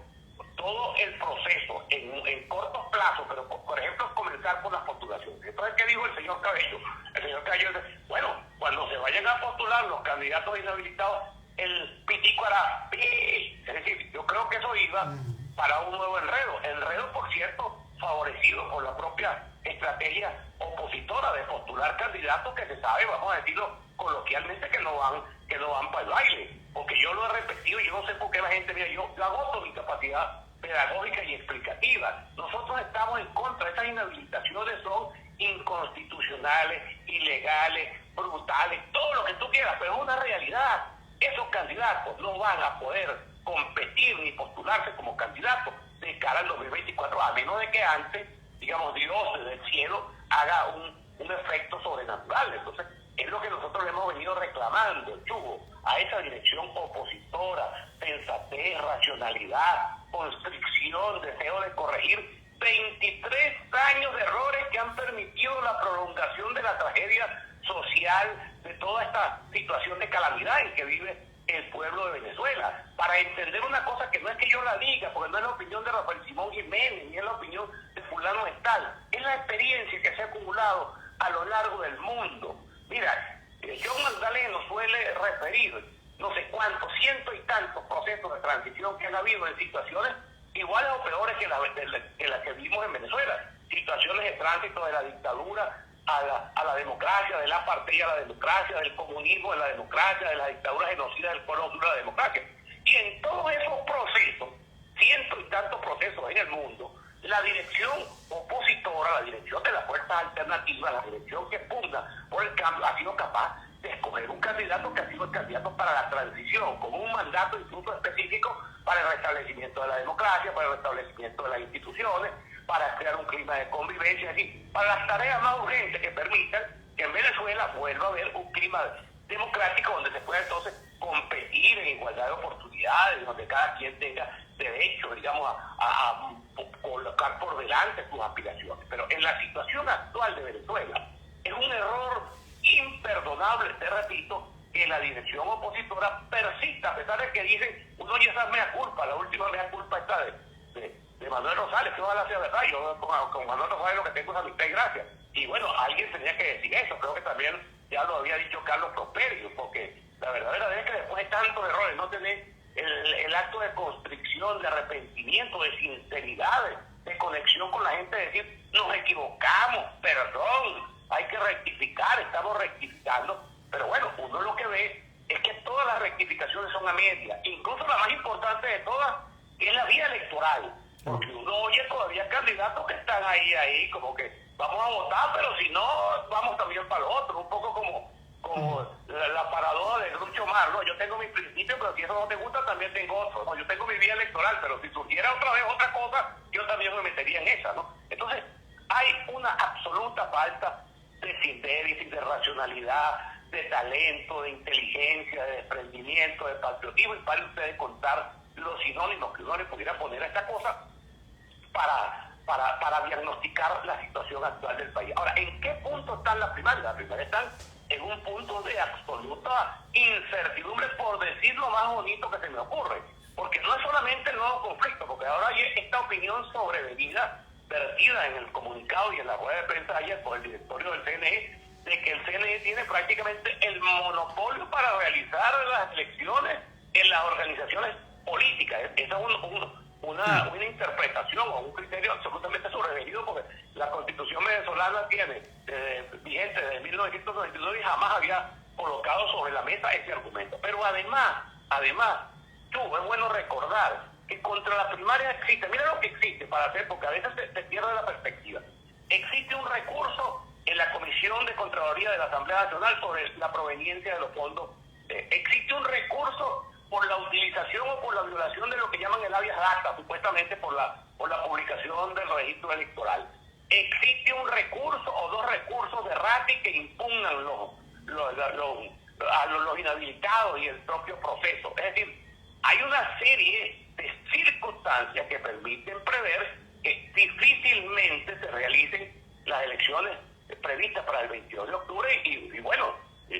todo el proceso en cortos plazos, pero por ejemplo comenzar por las postulaciones. Entonces, ¿qué dijo el señor Cabello? El señor Cabello dice, bueno, cuando se vayan a postular los candidatos inhabilitados, el pitico hará pi. Es decir, yo creo que eso iba para un nuevo enredo, por cierto, favorecido por la propia estrategia opositora de postular candidatos que se sabe, vamos a decirlo coloquialmente, que no van para el baile. Porque yo lo he repetido y yo no sé por qué la gente, mira, yo agoto mi capacidad pedagógica y explicativa. Nosotros estamos en contra, estas inhabilitaciones son inconstitucionales, ilegales, brutales, todo lo que tú quieras, pero es una realidad. Esos candidatos no van a poder competir ni postularse como candidatos de cara al 2024, a menos de que antes, digamos, Dios desde el cielo haga un efecto sobrenatural. Entonces, es lo que nosotros le hemos venido reclamando, Chugo, a esa dirección opositora: sensatez, racionalidad, constricción, deseo de corregir 23 años de errores que han permitido la prolongación de la tragedia social, de toda esta situación de calamidad en que vive el pueblo de Venezuela. Para entender una cosa que no es que yo la diga, porque no es la opinión de Rafael Simón Jiménez, ni es la opinión de fulano de tal, es la experiencia que se ha acumulado a lo largo del mundo. Mira, John Magdaleno suele referir no sé cuántos, cientos y tantos procesos de transición que han habido en situaciones iguales o peores que las que vimos en Venezuela. Situaciones de tránsito de la dictadura a la democracia, de la partida a la democracia, del comunismo a la democracia, de la dictadura genocida del pueblo duro a la democracia. Y en todos esos procesos, cientos y tantos procesos en el mundo, la dirección opositora, la dirección de las fuerzas alternativas, la dirección que pugna por el cambio, ha sido capaz de escoger un candidato que ha sido el candidato para la transición, con un mandato incluso específico para el restablecimiento de la democracia, para el restablecimiento de las instituciones, para crear un clima de convivencia, es decir, para las tareas más urgentes que permitan que en Venezuela vuelva a haber un clima democrático donde se pueda entonces competir en igualdad de oportunidades, donde cada quien tenga derecho, digamos, a colocar por delante sus aspiraciones. Pero en la situación actual de Venezuela es un error imperdonable, te repito, que la dirección opositora persista, a pesar de que dicen, uno ya sabe mea culpa, la última mea culpa está de Manuel Rosales, que ojalá sea verdad. Yo con Manuel Rosales lo que tengo es amistad y gracia. Y bueno, alguien tenía que decir eso. Creo que también ya lo había dicho Carlos Prosperio, porque la verdad es que después de tantos errores, no tener el acto de constricción, de arrepentimiento, de sinceridad, de conexión con la gente, de decir, nos equivocamos, perdón, hay que rectificar, estamos rectificando. Pero bueno, uno lo que ve es que todas las rectificaciones son a media, incluso la más importante de todas es la vía electoral. Porque uno oye todavía candidatos que están ahí, como que vamos a votar, pero si no, vamos también para lo otro. Un poco como la paradoja de Groucho Marx, ¿no? Yo tengo mis principios, pero si eso no te gusta, también tengo otros. ¿No? Yo tengo mi vía electoral, pero si surgiera otra vez otra cosa, yo también me metería en esa, ¿no? Entonces, hay una absoluta falta de sintesis, de racionalidad, de talento, de inteligencia, de desprendimiento, de patriotismo, y para ustedes contar los sinónimos que uno le pudiera poner a esta cosa para diagnosticar la situación actual del país. Ahora, ¿en qué punto están las primarias? Las primarias están en un punto de absoluta incertidumbre, por decir lo más bonito que se me ocurre. Porque no es solamente el nuevo conflicto, porque ahora hay esta opinión sobrevenida, vertida en el comunicado y en la rueda de prensa ayer por el directorio del CNE, de que el CNE tiene prácticamente el monopolio para realizar las elecciones en las organizaciones políticas. Esa es una interpretación o un criterio absolutamente sobrevenido, porque la Constitución venezolana tiene vigente desde 1992 y jamás había colocado sobre la mesa ese argumento. Pero además, es bueno recordar que contra la primaria existe, mira lo que existe para hacer, porque a veces se pierde la perspectiva. Existe un recurso en la Comisión de Contraloría de la Asamblea Nacional sobre la proveniencia de los fondos. Existe un recurso por la utilización o por la violación de lo que llaman el habeas data, supuestamente por la publicación del registro electoral. Existe un recurso o dos recursos de RATI que impugnan a los inhabilitados y el propio proceso. Es decir, hay una serie de circunstancias que permiten prever que difícilmente se realicen las elecciones previstas para el 22 de octubre y bueno,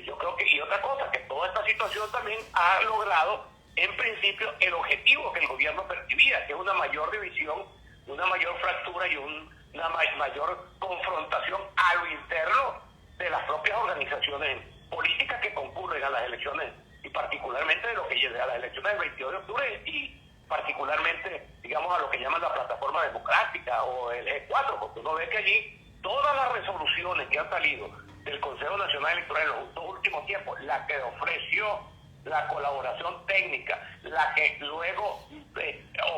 yo creo que, y otra cosa, que toda esta situación también ha logrado en principio el objetivo que el gobierno percibía, que es una mayor división, una mayor fractura y una mayor confrontación a lo interno de las propias organizaciones políticas que concurren a las elecciones y particularmente de lo que llega a las elecciones del 22 de octubre y particularmente, digamos, a lo que llaman la plataforma democrática o el G4, porque uno ve que allí todas las resoluciones que han salido del Consejo Nacional Electoral en los dos últimos tiempos, la que ofreció la colaboración técnica, la que luego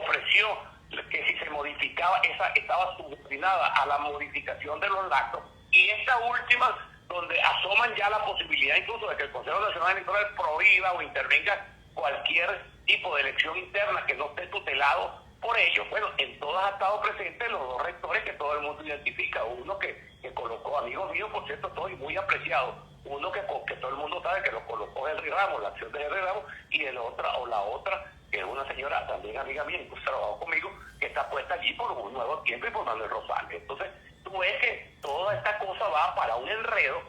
ofreció que si se modificaba, esa estaba subordinada a la modificación de los actos, y esta última donde asoman ya la posibilidad incluso de que el Consejo Nacional Electoral prohíba o intervenga cualquier tipo de elección interna que no esté tutelado por ello. Bueno, en todas ha estado presente los dos rectores que todo el mundo identifica. Uno que colocó, amigo mío, por cierto, estoy muy apreciado. Uno que todo el mundo sabe que lo colocó Henry Ramos, la acción de Henry Ramos, y la otra, que es una señora también amiga mía, incluso trabajó conmigo, que está puesta allí por un Nuevo Tiempo y por Manuel Rosales. Entonces, tú ves que toda esta cosa va para un enredo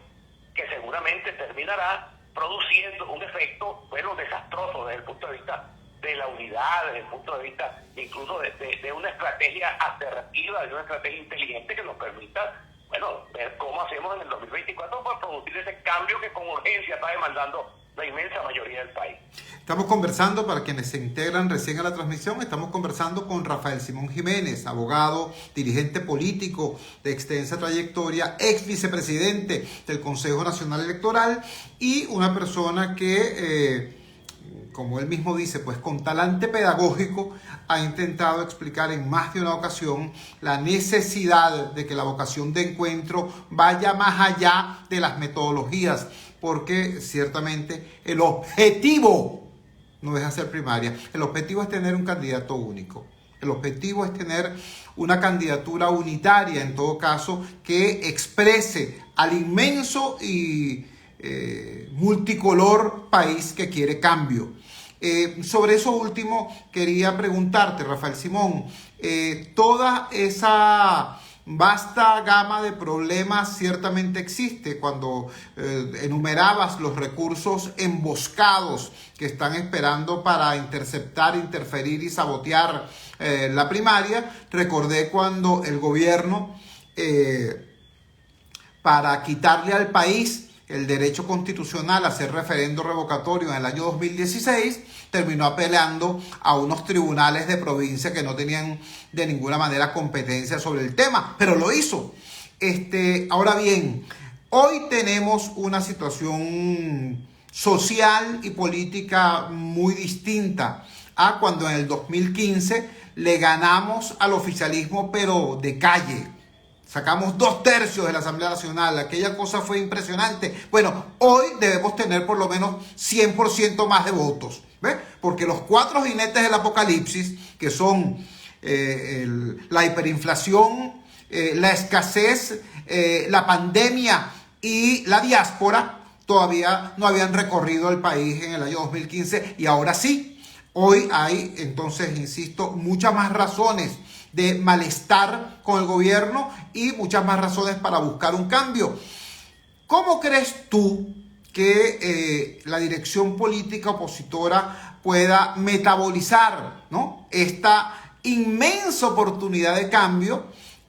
que seguramente terminará produciendo un efecto, bueno, desastroso desde el punto de vista de la unidad, desde el punto de vista incluso de una estrategia asertiva, de una estrategia inteligente que nos permita, bueno, ver cómo hacemos en el 2024 para producir ese cambio que con urgencia está demandando la inmensa mayoría del país. Estamos conversando, para quienes se integran recién a la transmisión, estamos conversando con Rafael Simón Jiménez, abogado, dirigente político de extensa trayectoria, ex vicepresidente del Consejo Nacional Electoral y una persona que, como él mismo dice, pues con talante pedagógico ha intentado explicar en más de una ocasión la necesidad de que la vocación de encuentro vaya más allá de las metodologías, porque ciertamente el objetivo no deja de ser primaria. El objetivo es tener un candidato único. El objetivo es tener una candidatura unitaria, en todo caso, que exprese al inmenso y multicolor país que quiere cambio. Sobre eso último quería preguntarte, Rafael Simón, toda esa vasta gama de problemas ciertamente existe cuando enumerabas los recursos emboscados que están esperando para interceptar, interferir y sabotear la primaria. Recordé cuando el gobierno, para quitarle al país el derecho constitucional a hacer referendo revocatorio en el año 2016, terminó apelando a unos tribunales de provincia que no tenían de ninguna manera competencia sobre el tema, pero lo hizo. Ahora bien, hoy tenemos una situación social y política muy distinta a cuando en el 2015 le ganamos al oficialismo, pero de calle. Sacamos 2/3 de la Asamblea Nacional. Aquella cosa fue impresionante. Bueno, hoy debemos tener por lo menos 100% más de votos, ¿ves? Porque los 4 jinetes del apocalipsis, que son la hiperinflación, la escasez, la pandemia y la diáspora, todavía no habían recorrido el país en el año 2015 y ahora sí. Hoy hay, entonces, insisto, muchas más razones de malestar con el gobierno y muchas más razones para buscar un cambio. ¿Cómo crees tú que la dirección política opositora pueda metabolizar, ¿no?, esta inmensa oportunidad de cambio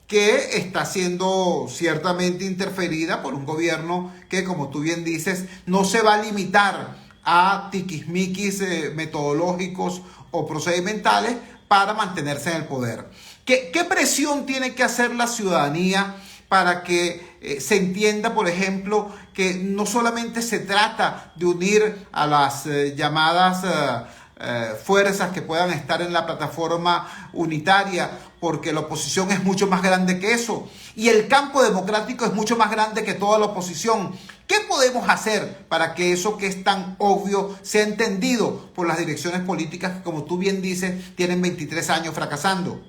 que está siendo ciertamente interferida por un gobierno que, como tú bien dices, no se va a limitar a tiquismiquis metodológicos o procedimentales para mantenerse en el poder? ¿Qué presión tiene que hacer la ciudadanía para que se entienda, por ejemplo, que no solamente se trata de unir a las llamadas fuerzas que puedan estar en la plataforma unitaria, porque la oposición es mucho más grande que eso y el campo democrático es mucho más grande que toda la oposición? ¿Qué ¿Qué podemos hacer para que eso que es tan obvio sea entendido por las direcciones políticas que, como tú bien dices, tienen 23 años fracasando?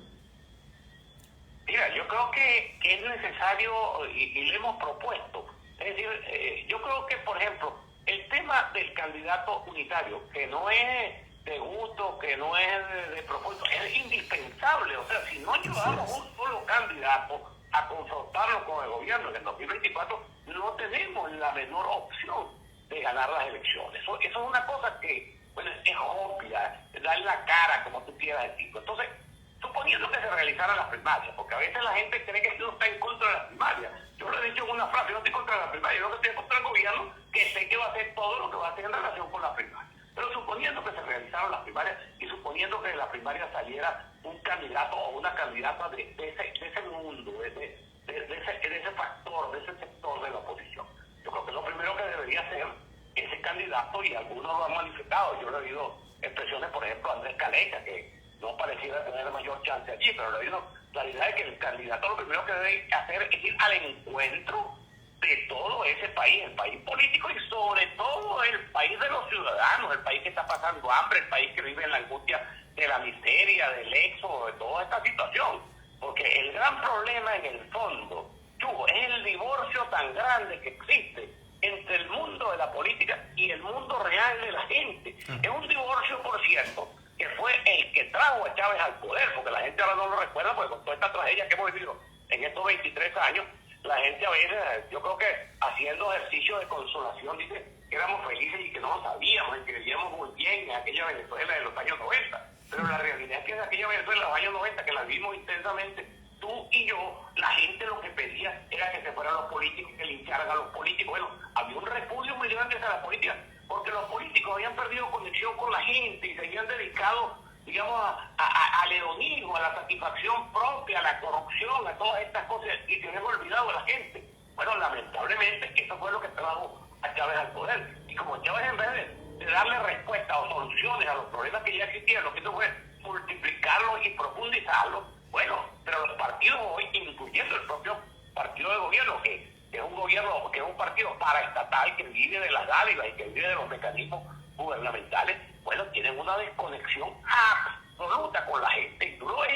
Mira, yo creo que es necesario y le hemos propuesto. Es decir, yo creo que, por ejemplo, el tema del candidato unitario, que no es de gusto, que no es de propósito, es indispensable. O sea, si no llevamos un solo candidato a confrontarlo con el gobierno en el 2024, no tenemos la menor opción de ganar las elecciones. Eso es una cosa que, bueno, es obvia, dar la cara, como tú quieras decir. Entonces, suponiendo que se realizaran las primarias, porque a veces la gente cree que uno está en contra de las primarias. Yo lo he dicho en una frase, yo no estoy contra las primarias, yo no estoy contra el gobierno, que sé que va a hacer todo lo que va a hacer en relación con las primarias. Pero suponiendo que se realizaron las primarias y suponiendo que de las primarias saliera un candidato o una candidata de ese mundo, de ese factor, de ese sector de la oposición, yo creo que lo primero que debería ser ese candidato, y algunos lo han manifestado, yo le he oído expresiones, por ejemplo, Andrés Caleca, que no pareciera tener mayor chance allí, pero le digo la idea es que el candidato lo primero que debe hacer es ir al encuentro de todo ese país, el país político y sobre todo el país de los ciudadanos, el país que está pasando hambre, el país que vive en la angustia de la miseria, del éxodo, de toda esta situación. Porque el gran problema en el fondo, Chugo, es el divorcio tan grande que existe entre el mundo de la política y el mundo real de la gente. Es un divorcio, por cierto, que fue el que trajo a Chávez al poder, porque la gente ahora no lo recuerda, porque con toda esta tragedia que hemos vivido en estos 23 años, la gente a veces, yo creo que haciendo ejercicio de consolación, dice que éramos felices y que no lo sabíamos y que vivíamos muy bien en aquella Venezuela de los años 90. Pero la realidad es que en aquella Venezuela de los años 90, que la vimos intensamente, tú y yo, la gente lo que pedía era que se fueran los políticos, que lincharan a los políticos. Bueno, había un repudio muy grande hacia la política, porque los políticos habían perdido conexión con la gente y se habían dedicado, digamos, al hedonismo, a la satisfacción propia, a la corrupción, a todas estas cosas, y se habían olvidado de la gente. Bueno, lamentablemente, eso fue lo que trajo a Chávez al poder. Y como Chávez, en vez de darle respuesta o soluciones a los problemas que ya existían, lo que hizo fue multiplicarlos y profundizarlos. Bueno, pero los partidos hoy, incluyendo el propio partido de gobierno, que es un gobierno, que es un partido paraestatal, que vive de las dádivas y que vive de los mecanismos gubernamentales, bueno, tienen una desconexión absoluta con la gente. Y tú lo ves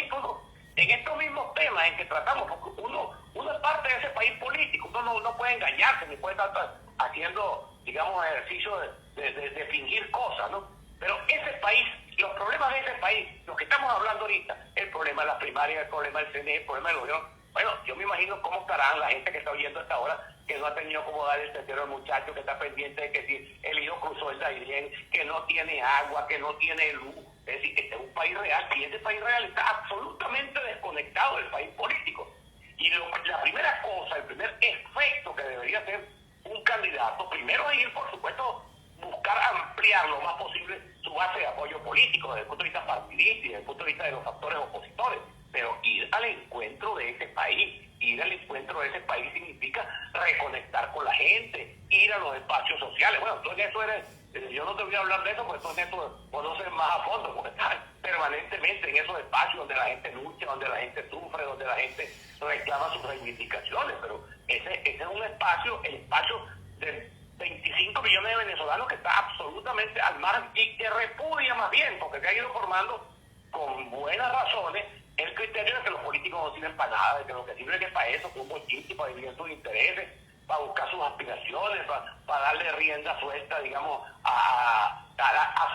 en estos mismos temas en que tratamos, porque uno es parte de ese país político, uno no puede engañarse, ni puede estar haciendo, digamos, ejercicio de fingir cosas, ¿no? Pero ese país, los problemas de ese país, los que estamos hablando ahorita, el problema de las primarias, el problema del CNE, el problema del gobierno, bueno, yo me imagino cómo estarán la gente que está oyendo hasta ahora, que no ha tenido cómo dar el tercero al muchacho, que está pendiente de que si el hijo cruzó el Dairén, que no tiene agua, que no tiene luz. Es decir, que este es un país real, y ese país real está absolutamente desconectado del país político. Y la primera cosa, el primer efecto que debería hacer un candidato, primero es ir, por supuesto, buscar ampliar lo más posible su base de apoyo político desde el punto de vista partidista y desde el punto de vista de los factores opositores, pero ir al encuentro de ese país. Ir al encuentro de ese país significa reconectar con la gente, ir a los espacios sociales. Bueno, tú en eso eres, yo no te voy a hablar de eso, porque tú en eso conoces más a fondo, porque estás permanentemente en esos espacios donde la gente lucha, donde la gente sufre, donde la gente reclama sus reivindicaciones, pero ese es un espacio, el espacio de 25 millones de venezolanos que está absolutamente al margen y que repudia más bien, porque se ha ido formando con buenas razones el criterio de que los políticos no sirven para nada, de que lo que sirve es para eso, para un bochito, para dividir sus intereses, para buscar sus aspiraciones, para darle rienda suelta, digamos, a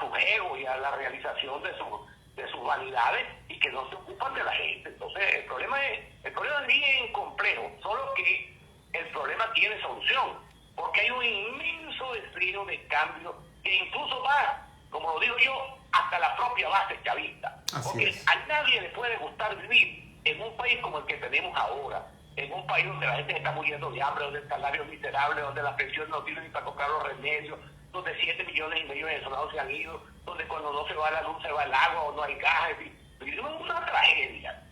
sus egos y a la realización de sus vanidades, y que no se ocupan de la gente. Entonces, el problema es bien complejo, solo que el problema tiene solución, porque hay un inmenso deseo de cambio que incluso va, como lo digo yo, hasta la propia base chavista. Porque a nadie le puede gustar vivir en un país como el que tenemos ahora, en un país donde la gente está muriendo de hambre, donde el salario es miserable, donde las pensiones no sirven ni para comprar los remedios, donde 7,5 millones de venezolanos se han ido, donde cuando no se va la luz se va el agua o no hay gas. Es una tragedia.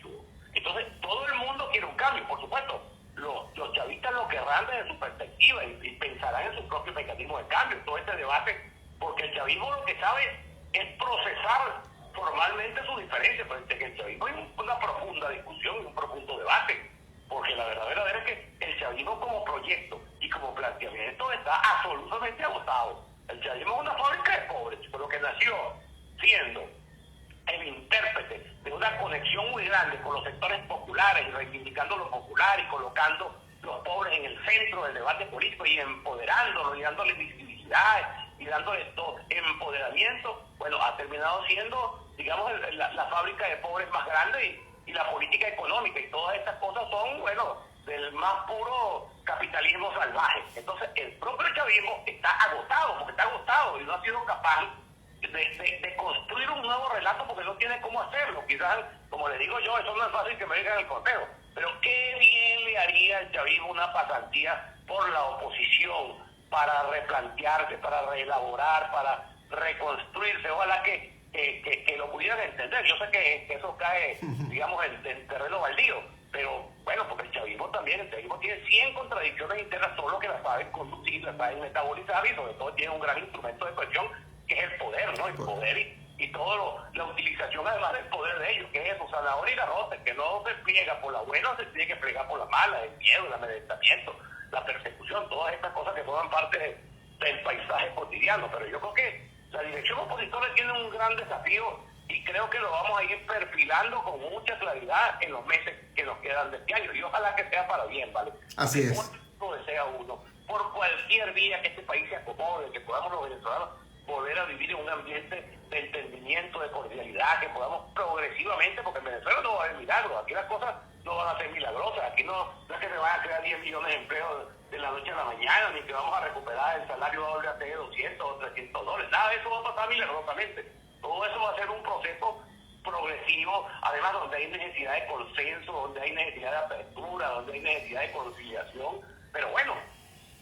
Entonces, todo el mundo quiere un cambio, por supuesto. Los chavistas lo querrán desde su perspectiva y pensarán en sus propios mecanismos de cambio, todo este debate, porque el chavismo lo que sabe es procesar formalmente sus diferencias, pero que el chavismo hay una profunda discusión y un profundo debate, porque la verdadera es que el chavismo como proyecto y como planteamiento está absolutamente agotado. El chavismo es una fábrica de pobres, por lo que nació siendo el intérprete de una conexión muy grande con los sectores populares y reivindicando lo popular y colocando los pobres en el centro del debate político y empoderándolos y dándole visibilidad y dándole todo empoderamiento, bueno, ha terminado siendo, digamos, la fábrica de pobres más grande y la política económica y todas estas cosas son, bueno, del más puro capitalismo salvaje. Entonces el propio chavismo está agotado, porque está agotado y no ha sido capaz de construir un nuevo relato porque no tiene cómo hacerlo. Quizás, como le digo yo, eso no es fácil que me digan el consejo, pero qué bien le haría al chavismo una pasantía por la oposición para replantearse, para reelaborar, para reconstruirse. Ojalá que lo pudieran entender. Yo sé que eso cae, digamos, en terreno baldío, pero bueno, porque el chavismo tiene 100 contradicciones internas, solo que las saben conducir, las saben metabolizar y sobre todo tiene un gran instrumento de presión que es el poder, ¿no? El poder y todo la utilización además del poder de ellos, que es eso, zanahoria y garrote, que no se pliega por la buena, se tiene que plegar por la mala, el miedo, el amedrentamiento, la persecución, todas estas cosas que forman parte del paisaje cotidiano. Pero yo creo que la dirección opositora tiene un gran desafío y creo que lo vamos a ir perfilando con mucha claridad en los meses que nos quedan de este año, y ojalá que sea para bien, ¿vale? Así es. Como desea uno, por cualquier vía que este país se acomode, que podamos los venezolanos volver a vivir en un ambiente de entendimiento, de cordialidad, que podamos progresivamente, porque en Venezuela no va a haber milagros, aquí las cosas no van a ser milagrosas, aquí no es que se van a crear 10 millones de empleos de la noche a la mañana, ni que vamos a recuperar el salario doble de 200 o $300, nada de eso va a pasar milagrosamente. Todo eso va a ser un proceso progresivo, además donde hay necesidad de consenso, donde hay necesidad de apertura, donde hay necesidad de conciliación, pero bueno,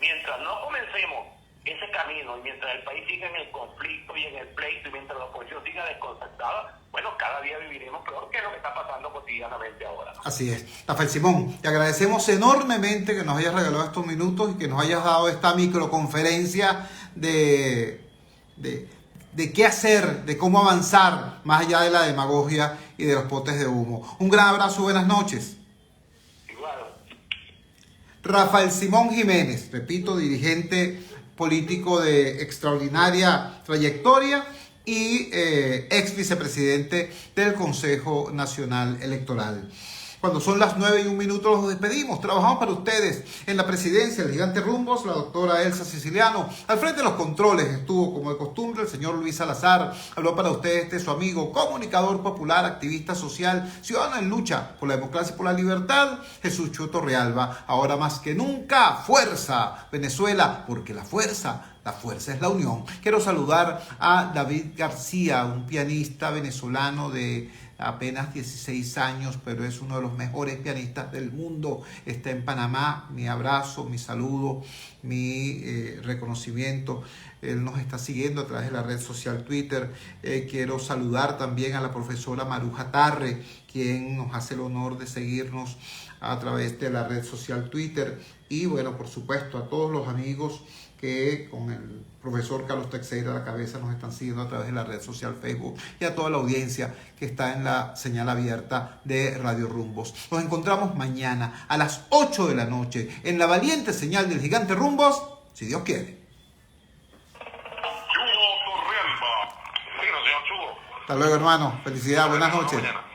mientras no comencemos ese camino y mientras el país siga en el conflicto y en el pleito y mientras la oposición siga desconcertada, bueno, cada día viviremos peor que lo que está pasando cotidianamente ahora, ¿no? Así es. Rafael Simón, te agradecemos enormemente que nos hayas regalado estos minutos y que nos hayas dado esta microconferencia de qué hacer, de cómo avanzar más allá de la demagogia y de los potes de humo. Un gran abrazo, buenas noches. Igual. Rafael Simón Jiménez, repito, dirigente político de extraordinaria trayectoria y ex vicepresidente del Consejo Nacional Electoral. Cuando son las 9:01 los despedimos. Trabajamos para ustedes en la presidencia del Gigante Rumbos, la doctora Elsa Siciliano. Al frente de los controles estuvo, como de costumbre, el señor Luis Salazar. Habló para ustedes su amigo, comunicador popular, activista social, ciudadano en lucha por la democracia y por la libertad, Jesús Cho Torrealba. Ahora más que nunca, fuerza Venezuela, porque la fuerza es la unión. Quiero saludar a David García, un pianista venezolano de apenas 16 años, pero es uno de los mejores pianistas del mundo. Está en Panamá. Mi abrazo, mi saludo, mi reconocimiento. Él nos está siguiendo a través de la red social Twitter. Quiero saludar también a la profesora Maruja Tarre, quien nos hace el honor de seguirnos a través de la red social Twitter. Y bueno, por supuesto, a todos los amigos que con el profesor Carlos Teixeira a la cabeza nos están siguiendo a través de la red social Facebook, y a toda la audiencia que está en la señal abierta de Radio Rumbos. Nos encontramos mañana a las 8 de la noche en la valiente señal del Gigante Rumbos, si Dios quiere. Chugo Torrealba. Sí, señor Chugo. Hasta luego, hermano. Felicidades. Buenas noches. Mañana.